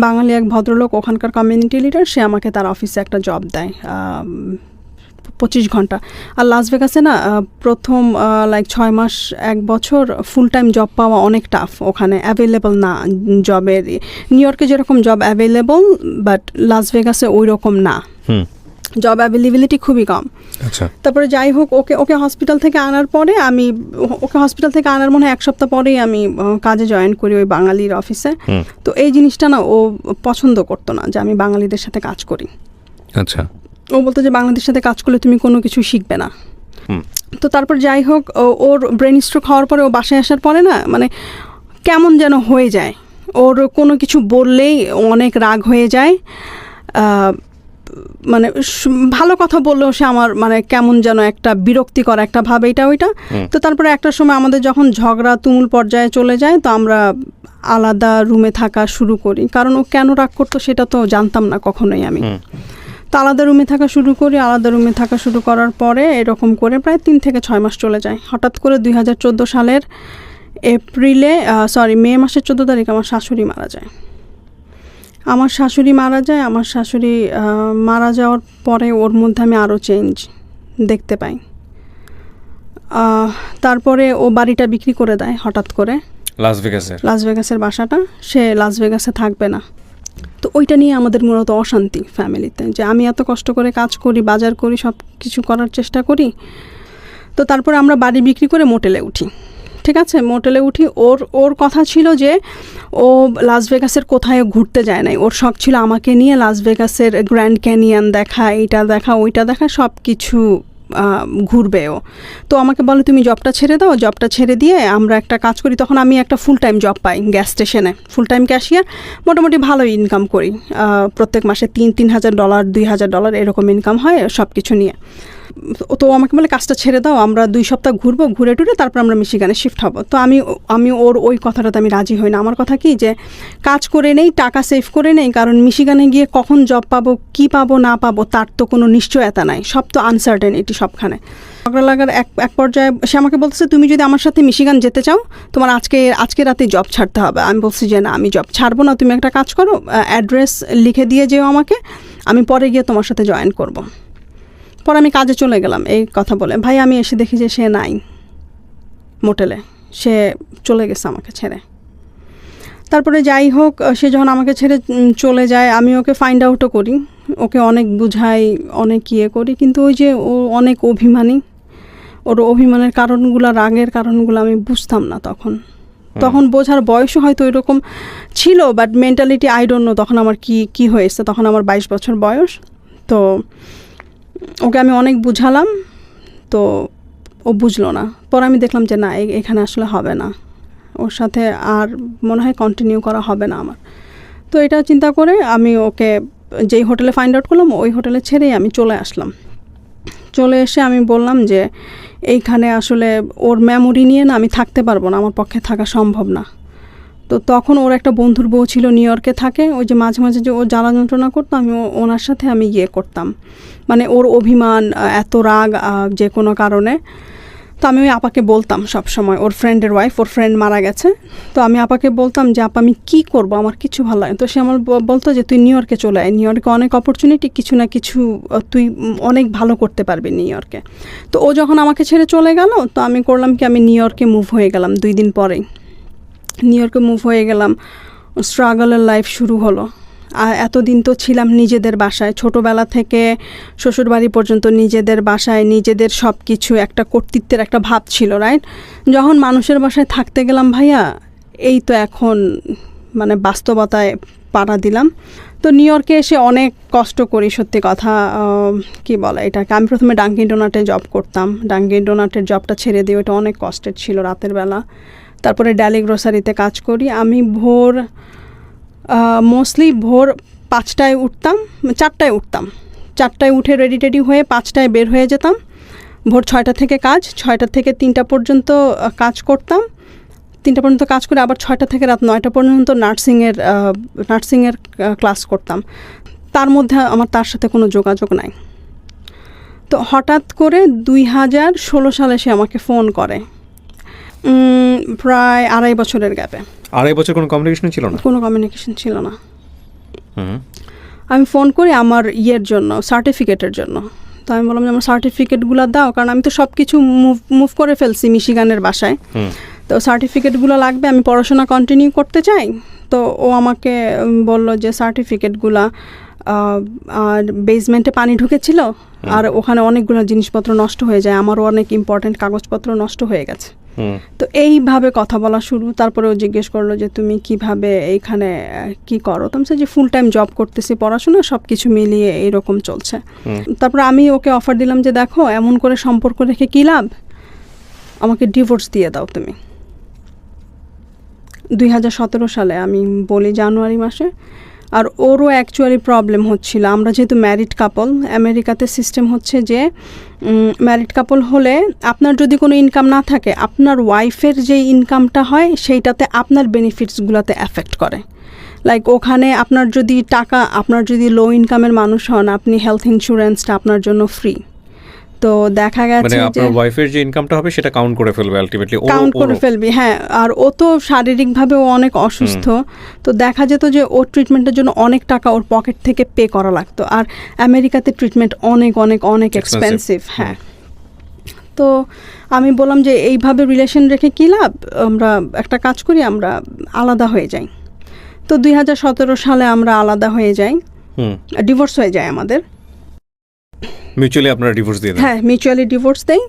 বাঙালি এক ভদ্রলোক, ওখানকার কমিউনিটি লিডার, সে আমাকে তার অফিসে একটা জব দেয় 25 ঘন্টা। আর লাস ভেগাসে না প্রথম 6 মাস 1 বছর ফুল টাইম জব পাওয়া অনেক টাফ, ওখানে অ্যাভেলেবল না জবের। নিউ ইয়র্কে যেরকম জব অ্যাভেলেবল, বাট লাস ভেগাসে ওই রকম না, জব অ্যাভেলেবিলিটি খুবই কম। তারপরে যাই হোক, ওকে হসপিটাল থেকে আনার পরে ওকে হসপিটাল থেকে আনার মনে হয় 1 সপ্তাহ পরেই আমি কাজে জয়েন করি ওই বাঙালির অফিসে। তো এই জিনিসটা না ও পছন্দ করতো না যে আমি বাঙালিদের সাথে কাজ করি। আচ্ছা, ও বলতো যে বাংলাদেশের সাথে কাজ করলে তুমি কোনো কিছু শিখবে না। তো তারপর যাই হোক, ওর ব্রেন স্ট্রোক হওয়ার পরে ও বাসায় আসার পরে না মানে কেমন যেন হয়ে যায়, ওর কোনো কিছু বললেই অনেক রাগ হয়ে যায়। মানে ভালো কথা বললেও সে আমার মানে কেমন যেন একটা বিরক্তিকর একটা ভাব, এটা ওইটা। তো তারপরে একটা সময় আমাদের যখন ঝগড়া তুমুল পর্যায়ে চলে যায়, তো আমরা আলাদা রুমে থাকা শুরু করি। কারণ ও কেন রাগ করতো সেটা তো জানতাম না কখনোই আমি। তো আলাদা রুমে থাকা শুরু করি। আলাদা রুমে থাকা শুরু করার পরে এরকম করে প্রায় 3 থেকে 6 মাস চলে যায়। হঠাৎ করে 2014 সালের মে মাসের 14 তারিখ আমার শাশুড়ি মারা যায়। আমার শাশুড়ি মারা যাওয়ার পরে ওর মধ্যে আমি আরও চেঞ্জ দেখতে পাই। তারপরে ও বাড়িটা বিক্রি করে দেয় হঠাৎ করে, লাস ভেগাসের বাসাটা। সে লাস ভেগাসে থাকবে না। তো ওইটা নিয়ে আমাদের মূলত অশান্তি ফ্যামিলিতে, যে আমি এত কষ্ট করে কাজ করি, বাজার করি, সব কিছু করার চেষ্টা করি। তো তারপরে আমরা বাড়ি বিক্রি করে মোটেলে উঠি। ঠিক আছে, মোটেলে উঠি। ওর কথা ছিল যে ও লাস ভেগাসের কোথায় ঘুরতে যায় নাই, ওর শখ ছিল আমাকে নিয়ে লাস ভেগাসের গ্র্যান্ড ক্যানিয়ন দেখা, এইটা দেখা, ওইটা দেখা, সব কিছু ঘুরবে ও। তো আমাকে বলে তুমি জবটা ছেড়ে দাও, জবটা ছেড়ে দিয়ে আমরা একটা কাজ করি। তখন আমি একটা ফুল টাইম জব পাই গ্যাস স্টেশনে, ফুল টাইম ক্যাশিয়ার। মোটামুটি ভালো ইনকাম করি, প্রত্যেক মাসে $3,000 $2,000 এরকম ইনকাম হয় সব কিছু নিয়ে। তো আমাকে বলে কাজটা ছেড়ে দাও, আমরা 2 সপ্তাহ ঘুরবো, ঘুরে টুরে তারপর আমরা মিশিগানে শিফট হব। তো আমি ওর ওই কথাটাতে আমি রাজি হই না। আমার কথা কি যে কাজ করে নেই, টাকা সেভ করে নেই, কারণ মিশিগানে গিয়ে কখন জব পাবো, কি পাবো না পাবো তার তো কোনো নিশ্চয়তা নাই, সব তো আনসার্টেনিটি সবখানে। ঝগড়া লাগার এক পর্যায়ে সে আমাকে বলতেছে তুমি যদি আমার সাথে মিশিগান যেতে চাও তোমার আজকে রাতে জব ছাড়তে হবে। আমি বলছি যে না, আমি জব ছাড়বো না, তুমি একটা কাজ করো, অ্যাড্রেস লিখে দিয়ে যেও আমাকে, আমি পরে গিয়ে তোমার সাথে জয়েন করব। পরে আমি কাজে চলে গেলাম এই কথা বলে। ভাই আমি এসে দেখি যে সে নাই মোটেলে, সে চলে গেছে আমাকে ছেড়ে। তারপরে যাই হোক, সে যখন আমাকে ছেড়ে চলে যায় আমি ওকে ফাইন্ড আউটও করি, ওকে অনেক বুঝাই, অনেক ইয়ে করি, কিন্তু ওই যে ও অনেক অভিমানী, ওর অভিমানের কারণগুলো, রাগের কারণগুলো আমি বুঝতাম না তখন বোঝার বয়সও হয়তো ওইরকম ছিল, but mentality I don't know তখন আমার কি হয়েছে। তখন আমার 22 বছর বয়স। তো ওকে আমি অনেক বুঝালাম, তো ও বুঝলো না। পরে আমি দেখলাম যে না, এখানে আসলে হবে না, ওর সাথে আর মনে হয় কন্টিনিউ করা হবে না আমার। তো এটা চিন্তা করে আমি ওকে যেই হোটেলে ফাইন্ড আউট করলাম ওই হোটেলে ছেড়েই আমি চলে আসলাম। চলে এসে আমি বললাম যে এইখানে আসলে ওর মেমোরি নিয়ে না আমি থাকতে পারবো না, আমার পক্ষে থাকা সম্ভব না। তো তখন ওর একটা বন্ধুর বউ ছিল নিউ ইয়র্কে থাকে, ওই যে মাঝে মাঝে যে ও জ্বালা যন্ত্রণা করতো, আমি ওনার সাথে আমি ইয়ে করতাম, মানে ওর অভিমান, এত রাগ যে কোনো কারণে। তো আমি ওই আপাকে বলতাম সব সময়, ওর ফ্রেন্ডের ওয়াইফ, ওর ফ্রেন্ড মারা গেছে, তো আমি আপাকে বলতাম যে আপা আমি কী করবো, আমার কিছু ভালো লাগে। তো সে আমার বলতো যে তুই নিউ ইয়র্কে চলে আয়, নিউ ইয়র্কে অনেক অপরচুনিটি, কিছু না কিছু তুই অনেক ভালো করতে পারবি নিউ ইয়র্কে। তো ও যখন আমাকে ছেড়ে চলে গেল, তো আমি করলাম কি, আমি নিউ ইয়র্কে মুভ হয়ে গেলাম 2 দিন পরেই। নিউ ইয়র্কে মুভ হয়ে গেলাম, স্ট্রাগলের লাইফ শুরু হলো। আর এতদিন তো ছিলাম নিজেদের বাসায়, ছোটোবেলা থেকে শ্বশুরবাড়ি পর্যন্ত নিজেদের বাসায়, নিজেদের সব কিছু, একটা কর্তৃত্বের একটা ভাব ছিল, রাইট? যখন মানুষের বাসায় থাকতে গেলাম ভাইয়া, এই তো এখন মানে বাস্তবতায় পাড়া দিলাম। তো নিউ ইয়র্কে এসে অনেক কষ্ট করি, সত্যি কথা, কি বলে এটাকে, আমি প্রথমে ডাঙ্কিন ডোনাটে জব করতাম, ডাঙ্কিন ডোনাটের জবটা ছেড়ে দিয়ে, ওটা অনেক কষ্টের ছিল রাতের বেলা। তারপরে ড্যালি গ্রোসারিতে কাজ করি। আমি মোস্টলি ভোর 5টায় উঠতাম, 4টায় উঠতাম, 4টায় উঠে রেডি টেডি হয়ে 5টায় বের হয়ে যেতাম। ভোর 6টা থেকে কাজ, 6টা থেকে 3টা পর্যন্ত কাজ করতাম, 3টা পর্যন্ত কাজ করে আবার 6টা থেকে রাত 9টা পর্যন্ত নার্সিংয়ের ক্লাস করতাম। তার মধ্যে আমার তার সাথে কোনো যোগাযোগ নাই। তো হঠাৎ করে 2016 সালে সে আমাকে ফোন করে, প্রায় 2.5 বছরের গ্যাপে। 2.5 বছর কোনো কমিউনিকেশন ছিল না? কোনো কমিউনিকেশন ছিল না। আমি ফোন করি আমার ইয়ের জন্য, সার্টিফিকেটের জন্য। তো আমি বললাম যে আমার সার্টিফিকেটগুলো দাও, কারণ আমি তো সব কিছু মুভ করে ফেলছি মিশিগানের বাসায়, তো সার্টিফিকেটগুলো লাগবে, আমি পড়াশোনা কন্টিনিউ করতে চাই। তো ও আমাকে বলল যে সার্টিফিকেটগুলো, আর বেসমেন্টে পানি ঢুকেছিল, আর ওখানে অনেকগুলো জিনিসপত্র নষ্ট হয়ে যায়, আমারও অনেক ইম্পর্টেন্ট কাগজপত্র নষ্ট হয়ে গেছে। তো এইভাবে কথা বলা শুরু। তারপরে ও জিজ্ঞেস করলো যে তুমি কিভাবে এইখানে কি করো। তো আমি যে ফুল টাইম জব করতেছি, পড়াশোনা সব কিছু মিলিয়ে এইরকম চলছে। তারপরে আমি ওকে অফার দিলাম যে দেখো, এমন করে সম্পর্ক রেখে কী লাভ, আমাকে ডিভোর্স দিয়ে দাও তুমি। 2017 সালে আমি বলি, জানুয়ারি মাসে। আর ওরও অ্যাকচুয়ালি প্রবলেম হচ্ছিল, আমরা যেহেতু ম্যারিড কাপল, আমেরিকাতে সিস্টেম হচ্ছে যে ম্যারিড কাপল হলে আপনার যদি কোনো ইনকাম না থাকে, আপনার ওয়াইফের যে ইনকামটা হয় সেইটাতে আপনার বেনিফিটসগুলোতে এফেক্ট করে। লাইক ওখানে আপনার যদি টাকা, আপনার যদি লো ইনকামের মানুষ হন, আপনি হেলথ ইন্স্যুরেন্সটা আপনার জন্য ফ্রি। তো দেখা গেছে মানে আপনার ওয়াইফের যে ইনকামটা হবে সেটা কাউন্ট করে ফেলবে আলটিমেটলি, কাউন্ট করে ফেলবি। হ্যাঁ, আর ও তো শারীরিকভাবে ও অনেক অসুস্থ, তো দেখা যেত যে ওর ট্রিটমেন্টের জন্য অনেক টাকা ওর পকেট থেকে পে করা লাগতো। আর আমেরিকাতে ট্রিটমেন্ট অনেক অনেক অনেক এক্সপেন্সিভ। হ্যাঁ, তো আমি বললাম যে এইভাবে রিলেশন রেখে কী লাভ, আমরা একটা কাজ করি, আমরা আলাদা হয়ে যাই। তো 2017 সালে আমরা আলাদা হয়ে যাই, ডিভোর্স হয়ে যায় আমাদের। মিউচুয়ালি আপনারা ডিভোর্স দিয়ে দেন? হ্যাঁ, মিউচুয়ালি ডিভোর্স দেই।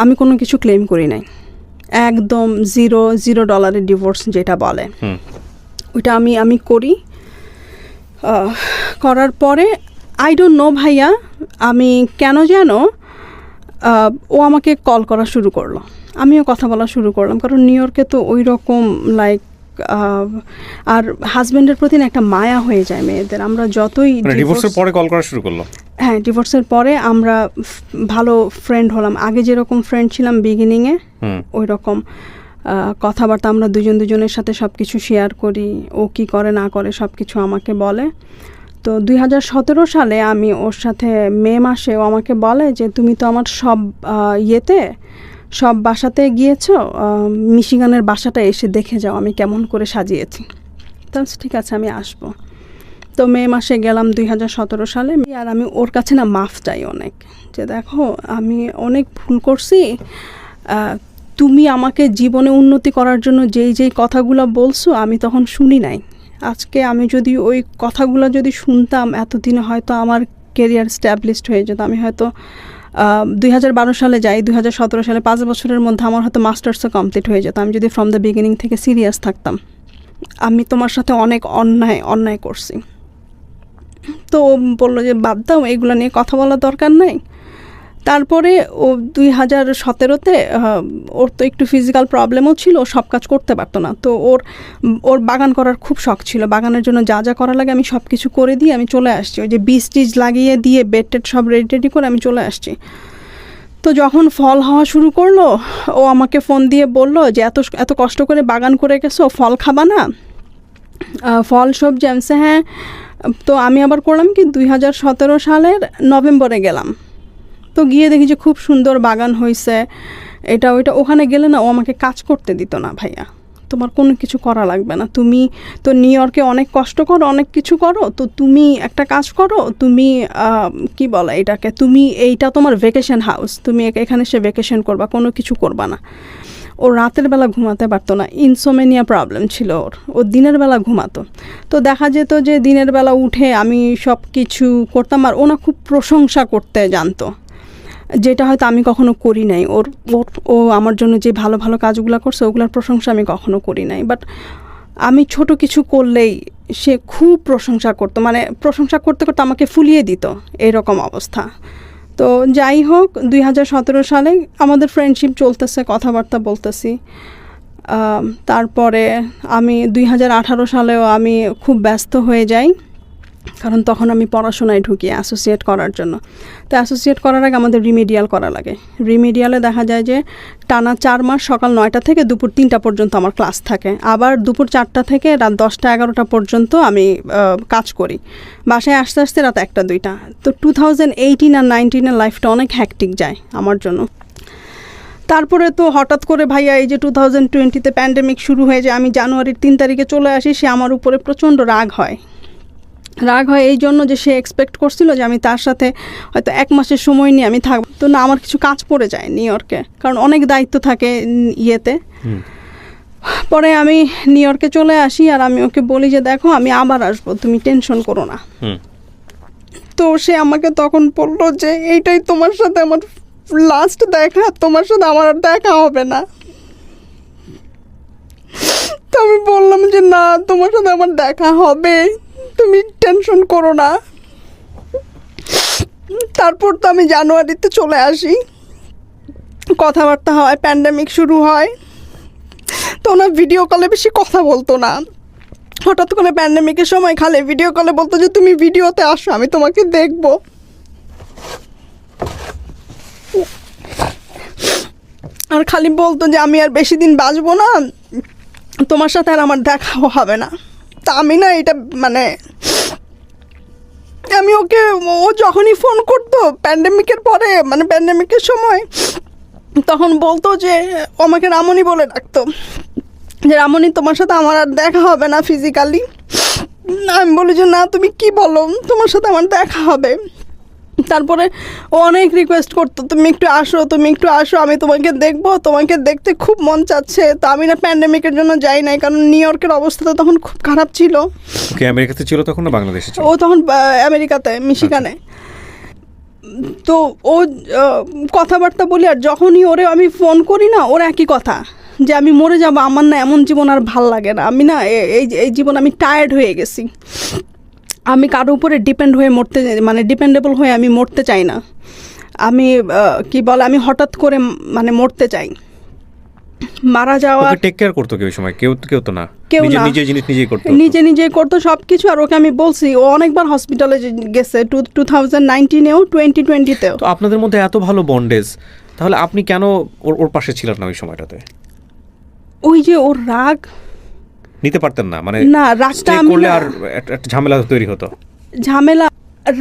আমি কোনো কিছু ক্লেম করি নাই, একদম $0 ডিভোর্স যেটা বলে, ওইটা আমি করি। করার পরে আই ডোন্ট নো ভাইয়া, আমি কেন যেন ও আমাকে কল করা শুরু করলো, আমিও কথা বলা শুরু করলাম, কারণ নিউ ইয়র্কে তো ওই রকম লাইক, আর হাজব্যান্ডের প্রতি একটা মায়া হয়ে যায় মেয়েদের। আমরা যতই ডিভোর্সের পরে কল করা শুরু করলো? হ্যাঁ, ডিভোর্সের পরে আমরা ভালো ফ্রেন্ড হলাম। আগে যেরকম ফ্রেন্ড ছিলাম বিগিনিংয়ে, ওই রকম কথাবার্তা, আমরা দুজনের সাথে সব কিছু শেয়ার করি, ও কি করে না করে সব কিছু আমাকে বলে। তো 2017 সালে আমি ওর সাথে মে মাসে ও আমাকে বলে যে তুমি তো আমার সব বাসাতে গিয়েছো, মিশিগানের বাসাটা এসে দেখে যাও আমি কেমন করে সাজিয়েছি। তো ঠিক আছে, আমি আসবো। তো মে মাসে গেলাম 2017 সালে। আর আমি ওর কাছে না মাফ চাই অনেক, যে দেখো আমি অনেক ভুল করছি, তুমি আমাকে জীবনে উন্নতি করার জন্য যেই কথাগুলো বলছো আমি তখন শুনি নাই। আজকে আমি যদি ওই কথাগুলো যদি শুনতাম, এতদিনে হয়তো আমার কেরিয়ার স্ট্যাবলিশড হয়ে যেত। আমি হয়তো 2012 সালে যাই, 2017 সালে 5 বছরের মধ্যে আমার হয়তো মাস্টার্সও কমপ্লিট হয়ে যেত, আমি যদি ফ্রম দ্য বিগিনিং থেকে সিরিয়াস থাকতাম। আমি তোমার সাথে অনেক অন্যায় করছি। তো ও বললো যে বাদ দাও, এগুলো নিয়ে কথা বলার দরকার নাই। তারপরে ও 2017-তে ওর তো একটু ফিজিক্যাল প্রবলেমও ছিল, ও সব কাজ করতে পারতো না। তো ওর বাগান করার খুব শখ ছিল, বাগানের জন্য যা করা লাগে আমি সব কিছু করে দিয়ে আমি চলে আসছি। ওই যে বীজ টিজ লাগিয়ে দিয়ে বেড টেড সব রেডি করে আমি চলে আসছি। তো যখন ফল হওয়া শুরু করলো, ও আমাকে ফোন দিয়ে বলল যে এত কষ্ট করে বাগান করে গেছো, ফল খাবা না, ফল সবজি। আমি হ্যাঁ। তো আমি আবার করলাম কি 2017 সালের নভেম্বরে গেলাম। তো গিয়ে দেখি যে খুব সুন্দর বাগান হয়েছে, এটা ওইটা। ওখানে গেলে না ও আমাকে কাজ করতে দিত না। ভাইয়া তোমার কোনো কিছু করা লাগবে না, তুমি তো নিউ ইয়র্কে অনেক কষ্ট করো, অনেক কিছু করো, তো তুমি একটা কাজ করো, তুমি কি বলে এটাকে, তুমি এইটা তোমার ভ্যাকেশন হাউস, তুমি এখানে সে ভ্যাকেশন করবা, কোনো কিছু করবা না। ও রাতের বেলা ঘুমাতে পারতো না, ইনসোমেনিয়া প্রবলেম ছিল ওর, ও দিনের বেলা ঘুমাতো। তো দেখা যেত যে দিনের বেলা উঠে আমি সব কিছু করতাম, আর ওনা খুব প্রশংসা করতে জানতো, যেটা হয়তো আমি কখনো করি নাই। ও আমার জন্য যে ভালো ভালো কাজগুলো করছে ওগুলোর প্রশংসা আমি কখনো করি নাই, বাট আমি ছোট কিছু করলেই সে খুব প্রশংসা করতো, মানে প্রশংসা করতে করতে আমাকে ফুলিয়ে দিত, এরকম অবস্থা। তো যাই হোক 2017 সালে আমাদের ফ্রেন্ডশিপ চলতেছে, কথাবার্তা বলতেছি। তারপরে আমি 2018 সালেও আমি খুব ব্যস্ত হয়ে যাই, কারণ তখন আমি পড়াশোনায় ঢুকি অ্যাসোসিয়েট করার জন্য। তো অ্যাসোসিয়েট করার আগে আমাদের রিমেডিয়াল করা লাগে। রিমেডিয়ালে দেখা যায় যে টানা 4 মাস সকাল 9টা থেকে দুপুর 3টা পর্যন্ত আমার ক্লাস থাকে, আবার দুপুর 4টা থেকে রাত 10টা 11টা পর্যন্ত আমি কাজ করি। বাসায় আসতে আসতে রাত 1টা 2টা। তো 2018 আর 19-এর লাইফটা অনেক হ্যাকটিক যায় আমার জন্য। তারপরে তো হঠাৎ করে ভাইয়া এই যে 2020-তে প্যান্ডেমিক শুরু হয়ে যায়, আমি জানুয়ারির 3 তারিখে চলে আসি। সে আমার উপরে প্রচণ্ড রাগ হয় এই জন্য যে সে এক্সপেক্ট করছিল যে আমি তার সাথে হয়তো 1 মাসের সময় নিয়ে আমি থাকবো। তো না, আমার কিছু কাজ পড়ে যায় নিউ ইয়র্কে, কারণ অনেক দায়িত্ব থাকে ইয়েতে। পরে আমি নিউ ইয়র্কে চলে আসি, আর আমি ওকে বলি যে দেখো আমি আবার আসবো, তুমি টেনশন করো না। তো সে আমাকে তখন বললো যে এইটাই তোমার সাথে আমার লাস্ট দেখা, তোমার সাথে আমার আর দেখা হবে না। তো আমি বললাম যে না, তোমার সাথে আমার দেখা হবে, তুমি টেনশন করো না। তারপর তো আমি জানুয়ারিতে চলে আসি, কথাবার্তা হয়, প্যান্ডেমিক শুরু হয়। তো ওনার ভিডিও কলে বেশি কথা বলতো না, হঠাৎ করে প্যান্ডেমিকের সময় খালি ভিডিও কলে বলতো যে তুমি ভিডিওতে আসো, আমি তোমাকে দেখবো। আর খালি বলতো যে আমি আর বেশি দিন বাঁচবো না, তোমার সাথে আর আমার দেখাও হবে না। তা আমি না এটা মানে আমি ওকে, ও যখনই ফোন করতো প্যান্ডেমিকের পরে, মানে প্যান্ডেমিকের সময়, তখন বলতো যে ও আমাকে রামনি বলে ডাকতো, যে রামনি তোমার সাথে আমার আর দেখা হবে না ফিজিক্যালি। আমি বলি যে না, তুমি কি বলো, তোমার সাথে আমার দেখা হবে। তারপরে ও অনেক রিকোয়েস্ট করতো, তুমি একটু আসো, তুমি একটু আসো, আমি তোমাকে দেখবো, তোমাকে দেখতে খুব মন চাচ্ছে। তো আমি না প্যান্ডেমিকের জন্য যাই নাই, কারণ নিউ ইয়র্কের অবস্থা তো তখন খুব খারাপ ছিল। আমেরিকাতে ছিল তখন না বাংলাদেশে ছিল? ও তখন আমেরিকাতে, মিশিগানে। তো ও কথাবার্তা বলি, আর যখনই ওরে আমি ফোন করি না, ওর একই কথা, যে আমি মরে যাব, আমার না এমন জীবন আর ভাল লাগে না, আমি না এই জীবন আমি টায়ার্ড হয়ে গেছি, আমি কারো উপরে ডিপেন্ড হয়ে মরতে, মানে ডিপেন্ডেবল হয়ে আমি মরতে চাই না, আমি কি বলে আমি হঠাৎ করে মানে মরতে চাই। মারা যাওয়া টেক কেয়ার করতো কেউ সময়? কেউ তো না, নিজে জিনিস নিজেই করতো সব কিছু। আর ওকে আমি বলছি, ও অনেকবার হসপিটালে গেছে, 2019-এও 2020-তেও। তো আপনাদের মধ্যে এত ভালো বন্ডেজ, তাহলে আপনি কেন ওর পাশে ছিলেন না ওই সময়টাতে? ওই যে ওর রাগ নিতে পারতেন না, মানে না, রাগটা করলে আর একটা ঝামেলা তৈরি হতো। ঝামেলা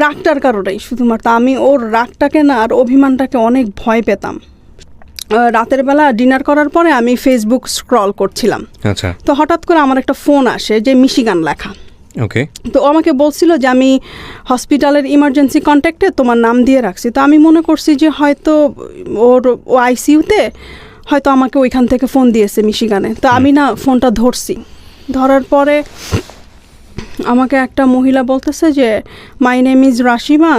রাগটার কারণেই শুধুমাত্র, আমি ওর রাগটাকে না আর অভিমানটাকে অনেক ভয় পেতাম। রাতের বেলা ডিনার করার পরে আমি ফেসবুক স্ক্রল করছিলাম, আচ্ছা, তো হঠাৎ করে আমার একটা ফোন আসে যে মিশিগান লেখা। ওকে। তো আমাকে বলছিল যে আমি হসপিটালের ইমার্জেন্সি কন্ট্যাক্টে তোমার নাম দিয়ে রাখছি। তো আমি মনে করছি যে হয়তো ও আইসিইউতে, হয়তো আমাকে ওইখান থেকে ফোন দিয়েছে মিশিগানে। তো আমি না ফোনটা ধরছি, ধরার পরে আমাকে একটা মহিলা বলতেছে যে my name is Rashima,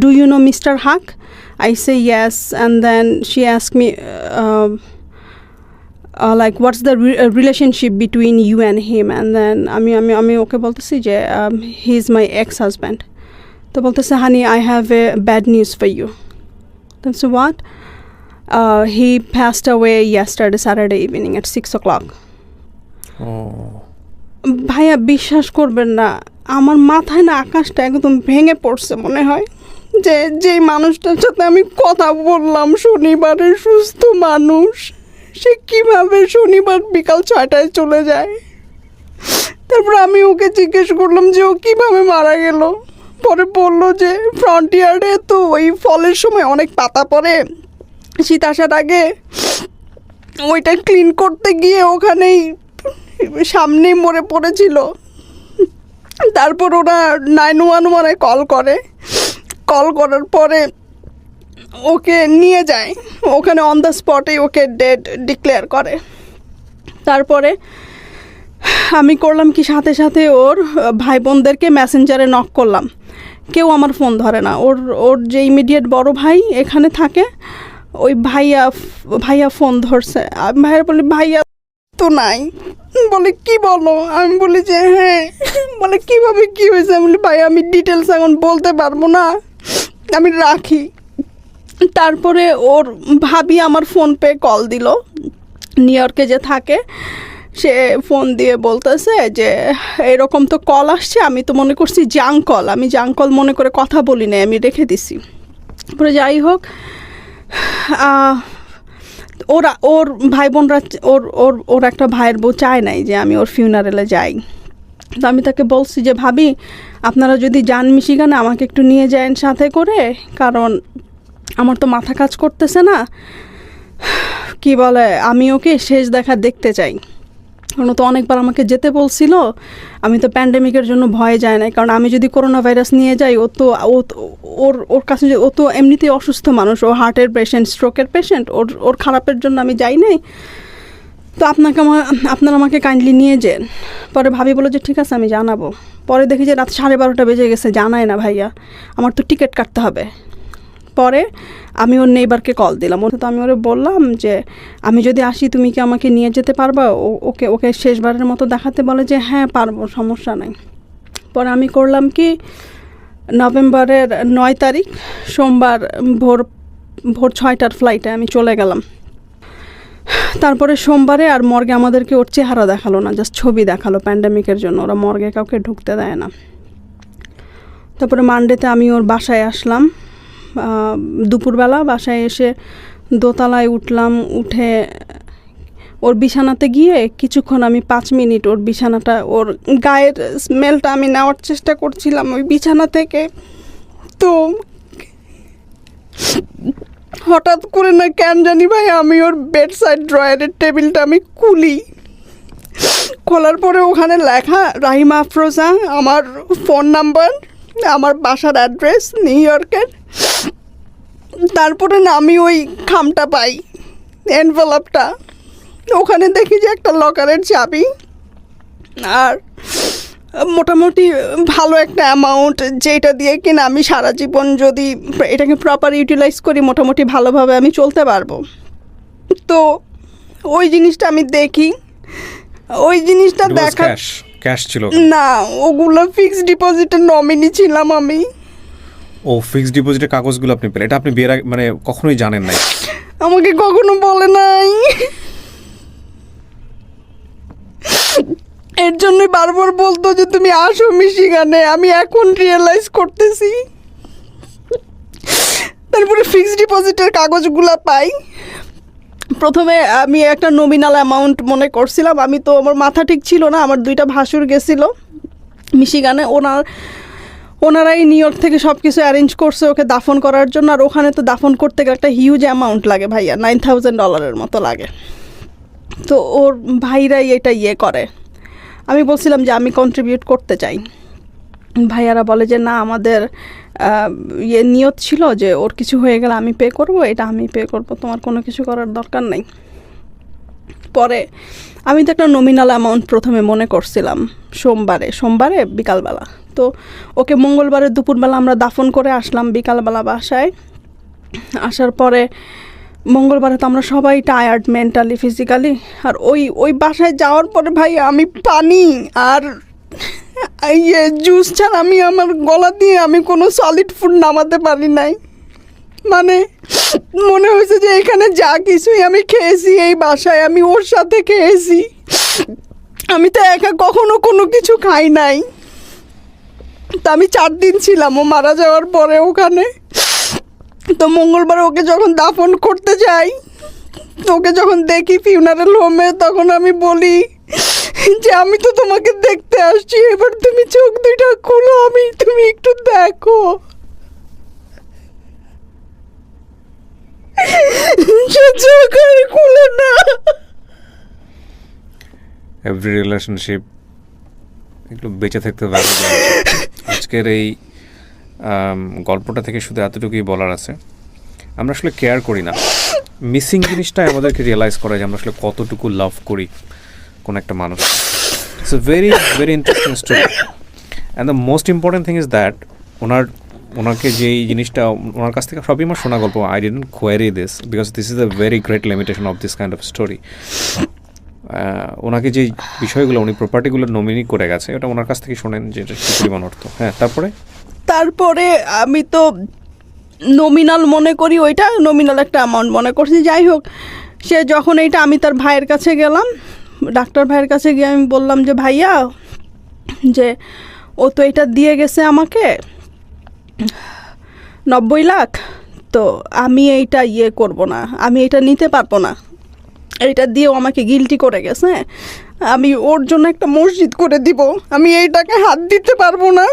do you know mister Haque? I say yes, and then she asked me like what's the relationship between you and him, and then আমি ওকে বলতেছি যে he is my ex-husband. তো বলতেছে honey, I have a bad news for you. Then so what? He passed away yesterday Saturday evening at 6 o'clock. ভাইয়া বিশ্বাস করবেন না, আমার মাথায় না আকাশটা একদম ভেঙে পড়ছে মনে হয়। যে যেই মানুষটার সাথে আমি কথা বললাম শনিবারে, সুস্থ মানুষ, সে কিভাবে শনিবার বিকাল 6টায় চলে যায়। তারপর আমি ওকে জিজ্ঞেস করলাম যে ও কিভাবে মারা গেল। পরে বললো যে ফ্রন্ট ইয়ার্ডে তো ওই ফলের সময় অনেক পাতা পড়ে, শীত আসার আগে ওইটা ক্লিন করতে গিয়ে ওখানেই সামনেই মরে পড়েছিল। তারপর ওরা 911 কল করার পরে ওকে নিয়ে যায়, ওখানে অন দ্য স্পটেই ওকে ডেড ডিক্লেয়ার করে। তারপরে আমি করলাম কি, সাথে সাথে ওর ভাই বোনদেরকে মেসেঞ্জারে নক করলাম, কেউ আমার ফোন ধরে না। ওর যে ইমিডিয়েট বড় ভাই এখানে থাকে, ওই ভাইয়া ফোন ধরছে। আমি ভাইয়া বলি ভাইয়া তো নাই। বলে কি বলো? আমি বলি যে হ্যাঁ। বলে কিভাবে কি হয়েছে? আমি বলি ভাইয়া আমি ডিটেলস এখন বলতে পারবো না, আমি রাখি। তারপরে ওর ভাবি আমার ফোনপে কল দিল, নিউ ইয়র্কে যে থাকে, সে ফোন দিয়ে বলতেছে যে এরকম তো কল আসছে, আমি তো মনে করছি জাঙ্ক কল, আমি জাঙ্ক কল মনে করে কথা বলি নাই, আমি রেখে দিছি। পরে যাই হোক, ওর ভাই বোনরা ওর একটা ভাইয়ের বউ চায় নাই যে আমি ওর ফিউনারেলে যাই। তো আমি তাকে বলছি যে ভাবি আপনারা যদি যান মিশিগানে আমাকে একটু নিয়ে যান সাথে করে, কারণ আমার তো মাথা কাজ করতেছে না, কি বলে আমি ওকে শেষ দেখা দেখতে চাই। কারণ তো অনেকবার আমাকে যেতে বলছিল, আমি তো প্যান্ডেমিকের জন্য ভয়ে যায় না, কারণ আমি যদি করোনা ভাইরাস নিয়ে যাই ওর কাছে, ও তো এমনিতেই অসুস্থ মানুষ, ও হার্টের পেশেন্ট, স্ট্রোকের পেশেন্ট, ওর খারাপের জন্য আমি যাই নাই। তো আপনারা আমাকে কাইন্ডলি নিয়ে যান। পরে ভাবি বলো যে ঠিক আছে আমি জানাবো। পরে দেখি যে রাত 12:30 বেজে গেছে, জানায় না ভাইয়া, আমার তো টিকিট কাটতে হবে। পরে আমি ওর নেইবারকে কল দিলাম, তো আমি ওরে বললাম যে আমি যদি আসি তুমি কি আমাকে নিয়ে যেতে পারবা? ওকে শেষবারের মতো দেখাতে বলে যে হ্যাঁ পারবো, সমস্যা নাই। পরে আমি করলাম কি, নভেম্বরের 9 তারিখ সোমবার ভোর 6টার ফ্লাইটে আমি চলে গেলাম। তারপরে সোমবারে আর মর্গে আমাদেরকে ওর চেহারা দেখালো না, জাস্ট ছবি দেখালো, প্যান্ডেমিকের জন্য ওরা মর্গে কাউকে ঢুকতে দেয় না। তারপরে মানডেতে আমি ওর বাসায় আসলাম, দুপুরবেলা বাসায় এসে দোতলায় উঠলাম, উঠে ওর বিছানাতে গিয়ে কিছুক্ষণ আমি 5 মিনিট ওর বিছানাটা, ওর গায়ের স্মেলটা আমি নেওয়ার চেষ্টা করছিলাম ওই বিছানা থেকে। তো হঠাৎ করে না কেন জানি ভাই আমি ওর বেড সাইড ড্রয়ারের টেবিলটা আমি খোলার পরে ওখানে লেখা রাহিমা আফরোজা, আমার ফোন নাম্বার, আমার বাসার অ্যাড্রেস নিউ ইয়র্কের। তারপরে না আমি ওই খামটা পাই, এনভেলপটা, ওখানে দেখি যে একটা লকারের চাবি আর মোটামুটি ভালো একটা অ্যামাউন্ট, যেটা দিয়ে কিনা আমি সারা জীবন যদি এটাকে প্রপার ইউটিলাইজ করি মোটামুটি ভালোভাবে আমি চলতে পারবো। তো ওই জিনিসটা আমি দেখি, ওই জিনিসটা দেখা ক্যাশ ছিল না, ওগুলো ফিক্সড ডিপোজিটের নমিনি ছিলাম আমি। ও ফিক্সড ডিপোজিটের কাগজগুলো আপনি পেলেন, এটা আপনি বিয়ের আগে মানে কখনোই জানেন নাই? আমাকে কখনো বলে নাই, এর জন্যই বারবার বলতো যে তুমি আসো মিশিগানে। আমি এখন রিয়েলাইজ করতেছি। তারপরে ফিক্সড ডিপোজিটের কাগজগুলো পাই। প্রথমে আমি একটা নমিনাল অ্যামাউন্ট মনে করছিলাম, আমি তো আমার মাথা ঠিক ছিল না, আমার 2টা ভাসুর গেছিলো মিশিগানে, ওনারাই নিউ ইয়র্ক থেকে সব কিছু অ্যারেঞ্জ করছে ওকে দাফন করার জন্য। আর ওখানে তো দাফন করতে গেলে একটা হিউজ অ্যামাউন্ট লাগে ভাইয়া, $9,000 মতো লাগে। তো ওর ভাইরাই এটা করে। আমি বলছিলাম যে আমি কন্ট্রিবিউট করতে চাই। ভাইয়ারা বলে যে না, আমাদের নিয়ত ছিল যে ওর কিছু হয়ে গেলে আমি পে করব, এটা আমি পে করব, তোমার কোনো কিছু করার দরকার নেই। পরে আমি তো একটা নমিনাল অ্যামাউন্ট প্রথমে মনে করছিলাম সোমবারে বিকালবেলা। তো ওকে মঙ্গলবারে দুপুরবেলা আমরা দাফন করে আসলাম বিকালবেলা বাসায়। আসার পরে মঙ্গলবারে তো আমরা সবাই টায়ার্ড মেন্টালি ফিজিক্যালি। আর ওই বাসায় যাওয়ার পরে ভাই আমি পানি আর জুস ছাড়া আমি আমার গলা দিয়ে আমি কোনো সলিড ফুড নামাতে পারি নাই। মানে মনে হয়েছে যে এখানে যা কিছুই আমি খেয়েছি এই বাসায় আমি ওর সাথে খেয়েছি, আমি তো একা কখনো কোনো কিছু খাই নাই। তো আমি 4 দিন ছিলাম ও মারা যাওয়ার পরে ওখানে। তো মঙ্গলবার ওকে যখন দাফন করতে যাই, ওকে যখন দেখি ফিউনারেল হোমে, তখন আমি বলি যে আমি তো তোমাকে দেখতে আসছি, এবার তুমি চোখ দুইটা খুলো, তুমি একটু দেখো। চোখ আর খুলে না। এভরি রিলেশনশিপ একটু বেঁচে থাকতে পারে। আজকের এই গল্পটা থেকে শুধু এতটুকুই বলার আছে, আমরা আসলে কেয়ার করি না। মিসিং জিনিসটাই আমাদেরকে রিয়েলাইজ করে যে আমরা আসলে কতটুকু লাভ করি কোন একটা মানুষ। It's a very very interesting story, and the most important thing is that ওনাকে যেই জিনিসটা ওনার কাছ থেকে সবই আমার শোনা গল্প। I didn't query this because this is the very great limitation of this kind of story. ওনাকে যে বিষয়গুলো, উনি প্রপার্টিগুলো নমিনি করে গেছে, ওটা ওনার কাছ থেকে শোনেন যে এটা কী পরিমাণ অর্থ। হ্যাঁ, তারপরে আমি তো নমিনাল মনে করি, ওইটা নমিনাল একটা অ্যামাউন্ট মনে করছি। যাই হোক, সে যখন এইটা, আমি তার ভাইয়ের কাছে গেলাম, ডাক্তার ভাইয়ের কাছে গিয়ে আমি বললাম যে ভাইয়া, যে ও তো এটা দিয়ে গেছে আমাকে 90 লাখ, তো আমি এইটা করব না, আমি এটা নিতে পারবো না, এইটা দিয়েও আমাকে গিল্টি করে গেছে, আমি ওর জন্য একটা মসজিদ করে দিব, আমি এইটাকে হাত দিতে পারবো না,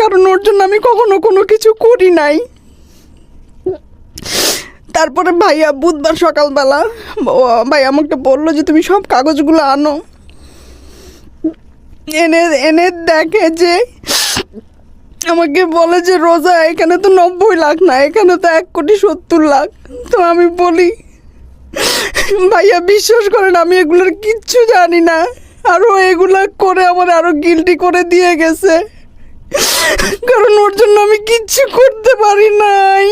কারণ ওর জন্য আমি কখনো কোনো কিছু করি নাই। তারপরে ভাইয়া বুধবার সকালবেলা ভাই আমাকে বললো যে তুমি সব কাগজগুলো আনো, এনে দেখে যে আমাকে বলে যে রোজা, এখানে তো 90 লাখ না, এখানে তো 1,70 লাখ। তো আমি বলি ভাইয়া বিশ্বাস করেন আমি এগুলোর কিচ্ছু জানি না, আরও এগুলা করে আমার আরও গিল্টি করে দিয়ে গেছে, কারণ ওর জন্য আমি কিচ্ছু করতে পারি নাই।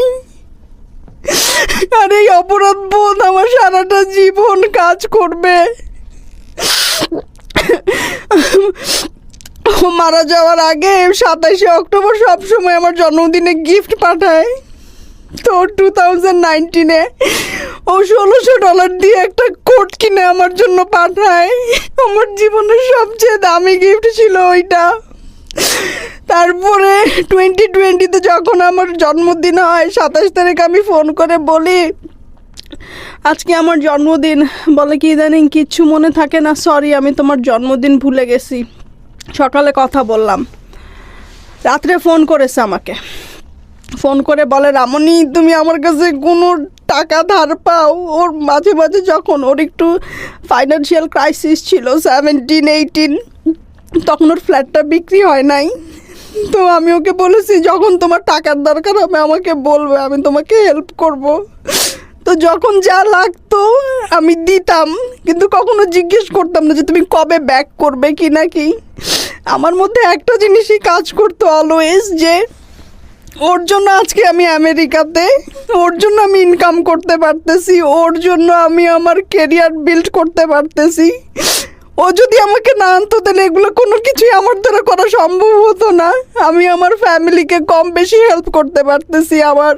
আর এই অপরাধ বোধ আমার সারাটা জীবন কাজ করবে। ও মারা যাওয়ার আগে 27শে অক্টোবর সবসময় আমার জন্মদিনে গিফট পাঠায়। তো 2019-এ ও $1,600 দিয়ে একটা কোট কিনে আমার জন্য পাঠায়। আমার জীবনের সবচেয়ে দামি গিফট ছিল ওইটা। তারপরে 2020-তে যখন আমার জন্মদিন হয়, 27 তারিখ, আমি ফোন করে বলি আজকে আমার জন্মদিন। বলে কি ইদানিং কিচ্ছু মনে থাকে না, সরি আমি তোমার জন্মদিন ভুলে গেছি। সকালে কথা বললাম, রাত্রে ফোন করেছে আমাকে, ফোন করে বলে রামনি তুমি আমার কাছে কোনো টাকা ধার পাও? ওর মাঝে মাঝে যখন ওর একটু ফাইন্যান্সিয়াল ক্রাইসিস ছিল 17-18, তখন ওর ফ্ল্যাটটা বিক্রি হয় নাই। তো আমি ওকে বলেছি যখন তোমার টাকার দরকার হবে আমাকে বলবে, আমি তোমাকে হেল্প করব। তো যখন যা লাগতো আমি দিতাম, কিন্তু কখনো জিজ্ঞেস করতাম না যে তুমি কবে ব্যাক করবে কি নাকি। আমার মধ্যে একটা জিনিসই কাজ করতো অলওয়েজ, যে ওর জন্য আজকে আমি আমেরিকাতে, ওর জন্য আমি ইনকাম করতে পারতেছি, ওর জন্য আমি আমার কেরিয়ার বিল্ড করতে পারতেছি। ও যদি আমাকে না আনতো তাহলে এগুলো কোনো কিছুই আমার দ্বারা করা সম্ভব হতো না। আমি আমার ফ্যামিলিকে কম বেশি হেল্প করতে পারতেছি, আমার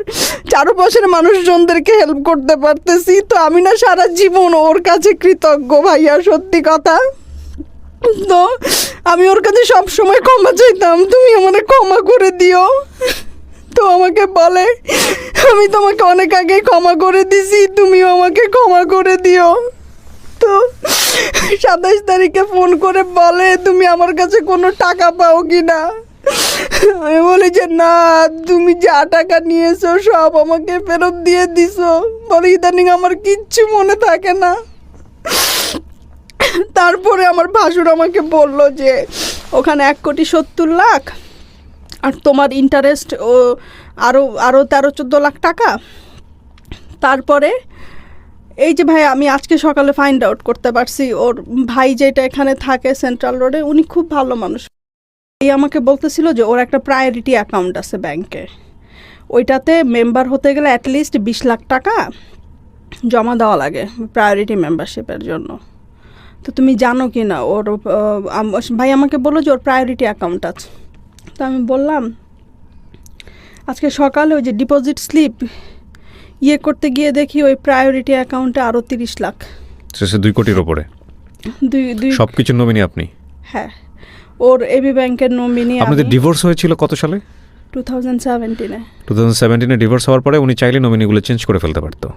চারপাশের মানুষজনদেরকে হেল্প করতে পারতেছি। তো আমি না সারা জীবন ওর কাছে কৃতজ্ঞ ভাইয়া, সত্যি কথা। তো আমি ওর কাছে সবসময় ক্ষমা চাইতাম, তুমি আমাকে ক্ষমা করে দিও। তো আমাকে বলে আমি তোমাকে অনেক আগে ক্ষমা করে দিছি, তুমিও আমাকে ক্ষমা করে দিও। তো 27 তারিখে ফোন করে বলে তুমি আমার কাছে কোনো টাকা পাও কি না। আমি বলি যে না, তুমি যা টাকা নিয়েছো সব আমাকে ফেরত দিয়ে দিছো। বলে ইদানিং আমার কিচ্ছু মনে থাকে না। তারপরে আমার ভাসুর আমাকে বলল যে ওখানে 1,70 লাখ, আর তোমার ইন্টারেস্ট ও আরও 13-14 লাখ টাকা। তারপরে এই যে ভাই, আমি আজকে সকালে ফাইন্ড আউট করতে পারছি ওর ভাই যেটা এখানে থাকে সেন্ট্রাল রোডে, উনি খুব ভালো মানুষ। এই আমাকে বলতেছিল যে ওর একটা প্রায়োরিটি অ্যাকাউন্ট আছে ব্যাংকে, ওইটাতে মেম্বার হতে গেলে অ্যাটলিস্ট 20 লাখ টাকা জমা দেওয়া লাগে প্রায়োরিটি মেম্বারশিপের জন্য। তো তুমি জানো কি না ওর ভাই আমাকে বললো যে ওর প্রায়োরিটি অ্যাকাউন্ট আছে। তো আমি বললাম আজকে সকালে ওই যে ডিপোজিট স্লিপ করতে গিয়ে দেখি ওই প্রায়োরিটি অ্যাকাউন্টে আরও 30 লাখ, 2 কোটির ওপরে। দুই সব কিছু নমিনি আপনি? হ্যাঁ, ওর এবি ব্যাংকের নমিনি। আপনাদের ডিভোর্স হয়েছিল কত সালে? 2017-এ। 2017-এ ডিভোর্স হওয়ার পরে উনি চাইলে নমিনিগুলো চেঞ্জ করে ফেলতে পারতো?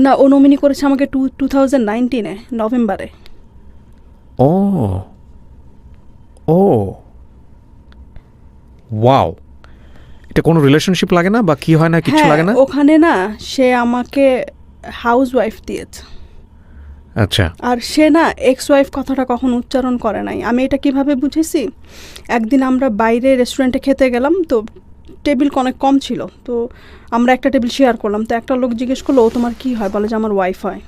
না, ও নমিনি করেছে আমাকে 2019-এ নভেম্বরে। ও ও ওয়াও, এটা কোনো রিলেশনশিপ লাগে না বা কি হয় না, কিছু লাগে না? ওখানে না সে আমাকে হাউস ওয়াইফ দিয়েছে। আচ্ছা। আর সে না এক্স ওয়াইফ কথাটা কখনো উচ্চারণ করে নাই। আমি এটা কিভাবে বুঝেছি, একদিন আমরা বাইরে রেস্টুরেন্টে খেতে গেলাম, তো টেবিল অনেক কম ছিল, তো আমরা একটা টেবিল শেয়ার করলাম। তো একটা লোক জিজ্ঞেস করলো, ও তোমার কী হয়? বলে যে আমার ওয়াইফ হয়।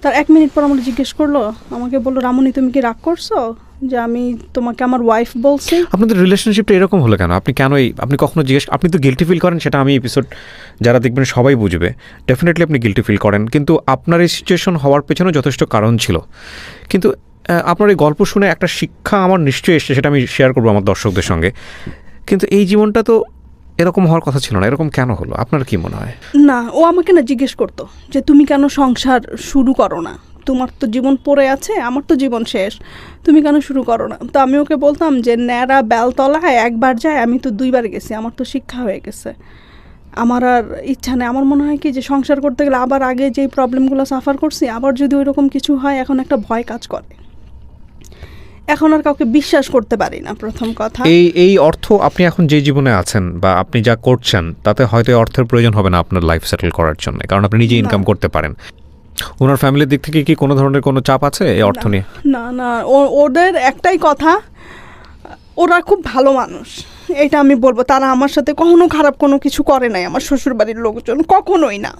তার 1 মিনিট পর আমার জিজ্ঞেস করলো, আমাকে বললো, রামুনি তুমি কি রাগ করছো যে আমি তোমাকে আমার ওয়াইফ বলছি? আপনাদের রিলেশনশিপটা এরকম হলো কেন? আপনি কেন আপনি কখনো জিজ্ঞেস, আপনি তো গিল্টি ফিল করেন, সেটা আমি এপিসোড যারা দেখবেন সবাই বুঝবে, ডেফিনেটলি আপনি গিল্টি ফিল করেন, কিন্তু আপনার এই সিচুয়েশন হওয়ার পেছনে যথেষ্ট কারণ ছিল। কিন্তু আপনার এই গল্প শুনে একটা শিক্ষা আমার নিশ্চয়ই এসছে, সেটা আমি শেয়ার করবো আমার দর্শকদের সঙ্গে। কিন্তু এই জীবনটা তো এরকম হওয়ার কথা ছিল না, এরকম কেন হলো আপনার কি মনে হয়? না, ও আমাকে না জিজ্ঞেস করতো যে তুমি কেন সংসার শুরু করো না, তোমার তো জীবন পড়ে আছে, আমার তো জীবন শেষ, তুমি কেন শুরু করো না? তো আমি ওকে বলতাম যে ন্যাড়া বেলতলায় একবার যায়, আমি তো 2 বার গেছি, আমার তো শিক্ষা হয়ে গেছে, আমার আর ইচ্ছা নেই। আমার মনে হয় কি যে সংসার করতে গেলে আবার আগে যেই প্রবলেমগুলো সাফার করছি, আবার যদি ওই রকম কিছু হয়, এখন একটা ভয় কাজ করে, এখন আর কাউকে বিশ্বাস করতে পারি না। প্রথম কথা, এই অর্থ আপনি এখন যে জীবনে আছেন বা আপনি যা করছেন, তাতে হয়তো অর্থের প্রয়োজন হবে না আপনার লাইফ সেটেল করার জন্য, কারণ আপনি নিজে ইনকাম করতে পারেন। ওনার ফ্যামিলির দিক থেকে কি কোনো ধরনের কোনো চাপ আছে এই অর্থ নিয়ে? না না, ওদের একটাই কথা, ওরা খুব ভালো মানুষ, এটা আমি বলবো। তারা আমার সাথে কখনো খারাপ কোনো কিছু করে নাই, আমার শ্বশুরবাড়ির লোকজন কখনোই না।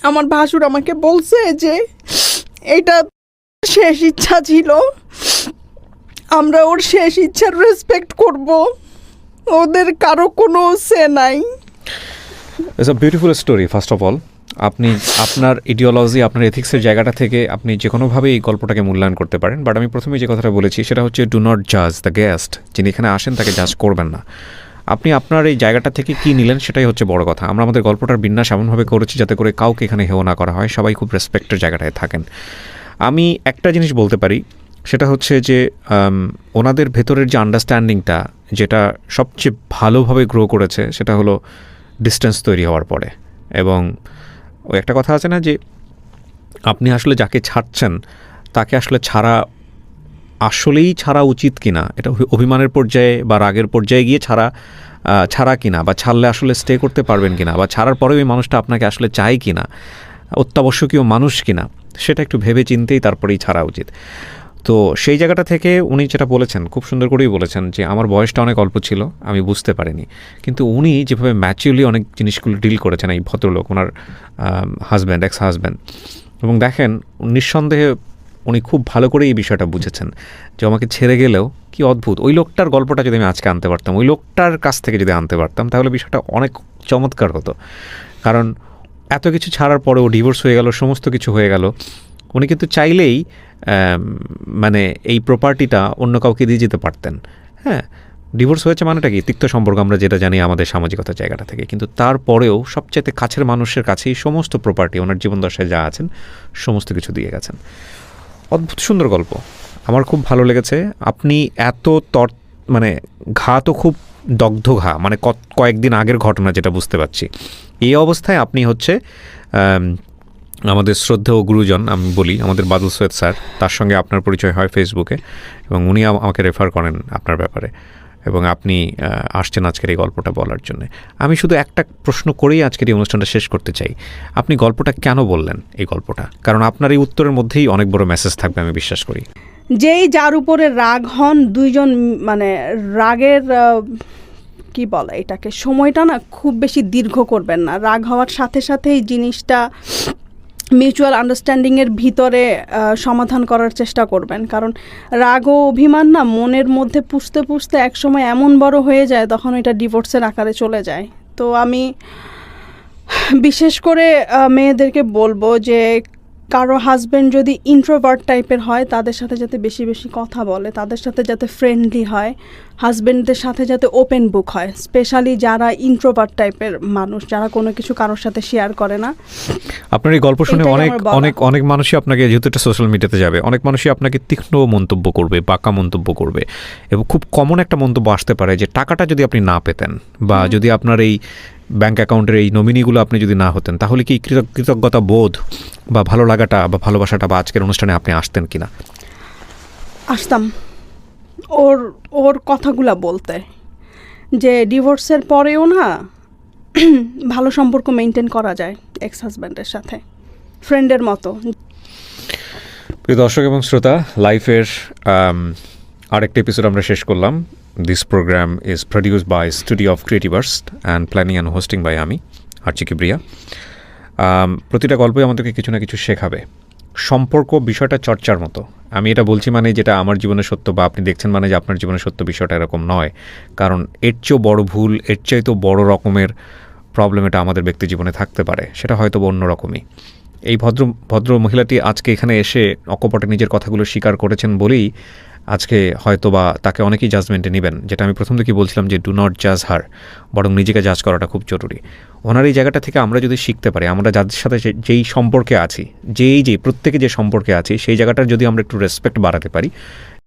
আমার ভাসুর আমাকে বলছে যে এটা শেষ ইচ্ছা ছিল, আমরা ওর শেষ ইচ্ছার রেসপেক্ট করব, ওদের কারো কোনো সে নাই। It's a beautiful story. First of all, আপনি আপনার ইডিওলজি, আপনার এথিক্সের জায়গাটা থেকে আপনি যে কোনোভাবে এই গল্পটাকে মূল্যায়ন করতে পারেন। বাট আমি প্রথমে যে কথাটা বলেছি সেটা হচ্ছে, ডু নট জাজ দ্য গেস্ট। যিনি এখানে আসেন তাকে জাজ করবেন না। আপনি আপনার এই জায়গাটা থেকে কী নিলেন সেটাই হচ্ছে বড় কথা। আমরা আমাদের গল্পটার বিন্যাস এমনভাবে করেছি যাতে করে কাউকে এখানে হেয় না করা হয়, সবাই খুব রেসপেক্টের জায়গাটায় থাকেন। আমি একটা জিনিস বলতে পারি, সেটা হচ্ছে যে ওনাদের ভেতরের যে আন্ডারস্ট্যান্ডিংটা, যেটা সবচেয়ে ভালোভাবে গ্রো করেছে, সেটা হলো ডিস্টেন্স তৈরি হওয়ার পরে। এবং ওই একটা কথা আছে না যে আপনি আসলে যাকে ছাড়ছেন তাকে আসলে আসলেই ছাড়া উচিত কিনা, এটা অভিমানের পর্যায়ে বা রাগের পর্যায়ে গিয়ে ছাড়া কিনা, বা ছাড়লে আসলে স্টে করতে পারবেন কিনা, বা ছাড়ার পরেও ওই মানুষটা আপনাকে আসলে চায় কিনা, অত্যাবশ্যকীয় মানুষ কিনা, সেটা একটু ভেবে চিন্তেই তারপরেই ছাড়া উচিত। তো সেই জায়গাটা থেকে উনি যেটা বলেছেন, খুব সুন্দর করেই বলেছেন যে আমার বয়সটা অনেক অল্প ছিল, আমি বুঝতে পারিনি। কিন্তু উনি যেভাবে ম্যাচিউরলি অনেক জিনিসগুলো ডিল করেছেন, এই ভদ্রলোক, ওনার হাজব্যান্ড, এক্স হাজব্যান্ড, এবং দেখেন নিঃসন্দেহে উনি খুব ভালো করে এই বিষয়টা বুঝেছেন যে আমাকে ছেড়ে গেলেও কি অদ্ভুত। ওই লোকটার গল্পটা যদি আমি আজকে আনতে পারতাম, ওই লোকটার কাছ থেকে যদি আনতে পারতাম, তাহলে বিষয়টা অনেক চমৎকার হতো। কারণ এত কিছু ছাড়ার পরেও ডিভোর্স হয়ে গেল, সমস্ত কিছু হয়ে গেল, উনি কিন্তু চাইলেই মানে এই প্রপার্টিটা অন্য কাউকে দিয়ে যেতে পারতেন। হ্যাঁ, ডিভোর্স হয়েছে মানেটা কি, তিক্ত সম্পর্ক আমরা যেটা জানি আমাদের সামাজিকতার জায়গাটা থেকে, কিন্তু তারপরেও সবচাইতে কাছের মানুষের কাছেই সমস্ত প্রপার্টি, ওনার জীবনদশায় যা আছেন সমস্ত কিছু দিয়ে গেছেন। অদ্ভুত সুন্দর গল্প, আমার খুব ভালো লেগেছে। আপনি এত মানে ঘা তো খুব দগ্ধ ঘা, মানে কয়েকদিন আগের ঘটনা যেটা বুঝতে পারছি। এই অবস্থায় আপনি হচ্ছে আমাদের শ্রদ্ধেয় গুরুজন, আমি বলি আমাদের বাদল সৈয়দ স্যার, তার সঙ্গে আপনার পরিচয় হয় ফেসবুকে, এবং উনি আমাকে রেফার করেন আপনার ব্যাপারে, এবং আপনি আসছেন আজকের এই গল্পটা বলার জন্য। আমি শুধু একটা প্রশ্ন করেই আজকের এই অনুষ্ঠানটা শেষ করতে চাই, আপনি গল্পটা কেন বললেন এই গল্পটা? কারণ আপনার এই উত্তরের মধ্যেই অনেক বড় মেসেজ থাকবে আমি বিশ্বাস করি। যেই যার উপরে রাগ হন, দুইজন মানে রাগের কি বলে এটাকে, সময়টা না খুব বেশি দীর্ঘ করবেন না। রাগ হওয়ার সাথে সাথেই জিনিসটা মিউচুয়াল আন্ডারস্ট্যান্ডিংয়ের ভিতরে সমাধান করার চেষ্টা করবেন। কারণ রাগ ও অভিমান না মনের মধ্যে পুষতে পুষতে একসময় এমন বড় হয়ে যায়, তখন এটা ডিভোর্সের আকারে চলে যায়। তো আমি বিশেষ করে মেয়েদেরকে বলবো যে কারো হাজব্যান্ড যদি ইন্ট্রোভার্ট টাইপের হয় তাদের সাথে যাতে বেশি বেশি কথা বলে, তাদের সাথে যাতে ফ্রেন্ডলি হয়, হাজব্যান্ডদের সাথে যাতে ওপেন বুক হয়, স্পেশালি যারা ইন্ট্রোভার্ট টাইপের মানুষ, যারা কোনো কিছু কারোর সাথে শেয়ার করে না। আপনার এই গল্প শুনে অনেক মানুষই আপনাকে, যেহেতু এটা সোশ্যাল মিডিয়াতে যাবে, অনেক মানুষই আপনাকে তীক্ষ্ণ মন্তব্য করবে, বাঁকা মন্তব্য করবে, এবং খুব কমন একটা মন্তব্য আসতে পারে যে টাকাটা যদি আপনি না পেতেন বা যদি আপনার এই ব্যাংক অ্যাকাউন্টের এই নমিনিগুলো আপনি যদি না হতেন, তাহলে কি কৃতজ্ঞতা বোধ বা ভালো লাগাটা বা ভালোবাসাটা বা আজকের অনুষ্ঠানে আপনি আসতেন কিনা? আসতাম। ওর কথাগুলা বলতে, যে ডিভোর্সের পরেও না ভালো সম্পর্ক মেনটেন করা যায় এক্স হাজব্যান্ডের সাথে, ফ্রেন্ডের মতো। প্রিয় দর্শক এবং শ্রোতা, লাইফের আরেকটা এপিসোড আমরা শেষ করলাম। This programme is produced by studio of Creativerse and planning and hosting by আমি আরজি কিবরিয়া। প্রতিটা গল্পই আমাদেরকে কিছু না কিছু শেখাবে। সম্পর্ক বিষয়টা চর্চার মতো। আমি এটা বলছি মানে যেটা আমার জীবনে সত্য বা আপনি দেখছেন মানে যে আপনার জীবনে সত্য, বিষয়টা এরকম নয়। কারণ এর চেয়েও বড় ভুল, এর চাইতেও বড় রকমের প্রবলেম এটা আমাদের ব্যক্তি জীবনে থাকতে পারে, সেটা হয়তো অন্য রকমই। এই ভদ্র মহিলাটি আজকে এখানে এসে অকপটে নিজের কথাগুলো স্বীকার করেছেন বলেই আজকে হয়তো বা তাকে অনেকেই জাজমেন্টে নেবেন, যেটা আমি প্রথম থেকেই বলছিলাম যে ডু নট জাজ হার, বরং নিজেকে জাজ করাটা খুব জরুরি। ওনার এই জায়গাটা থেকে আমরা যদি শিখতে পারি, আমরা যাদের সাথে যেই সম্পর্কে আছি, প্রত্যেকে যে সম্পর্কে আছি, সেই জায়গাটার যদি আমরা একটু রেসপেক্ট বাড়াতে পারি,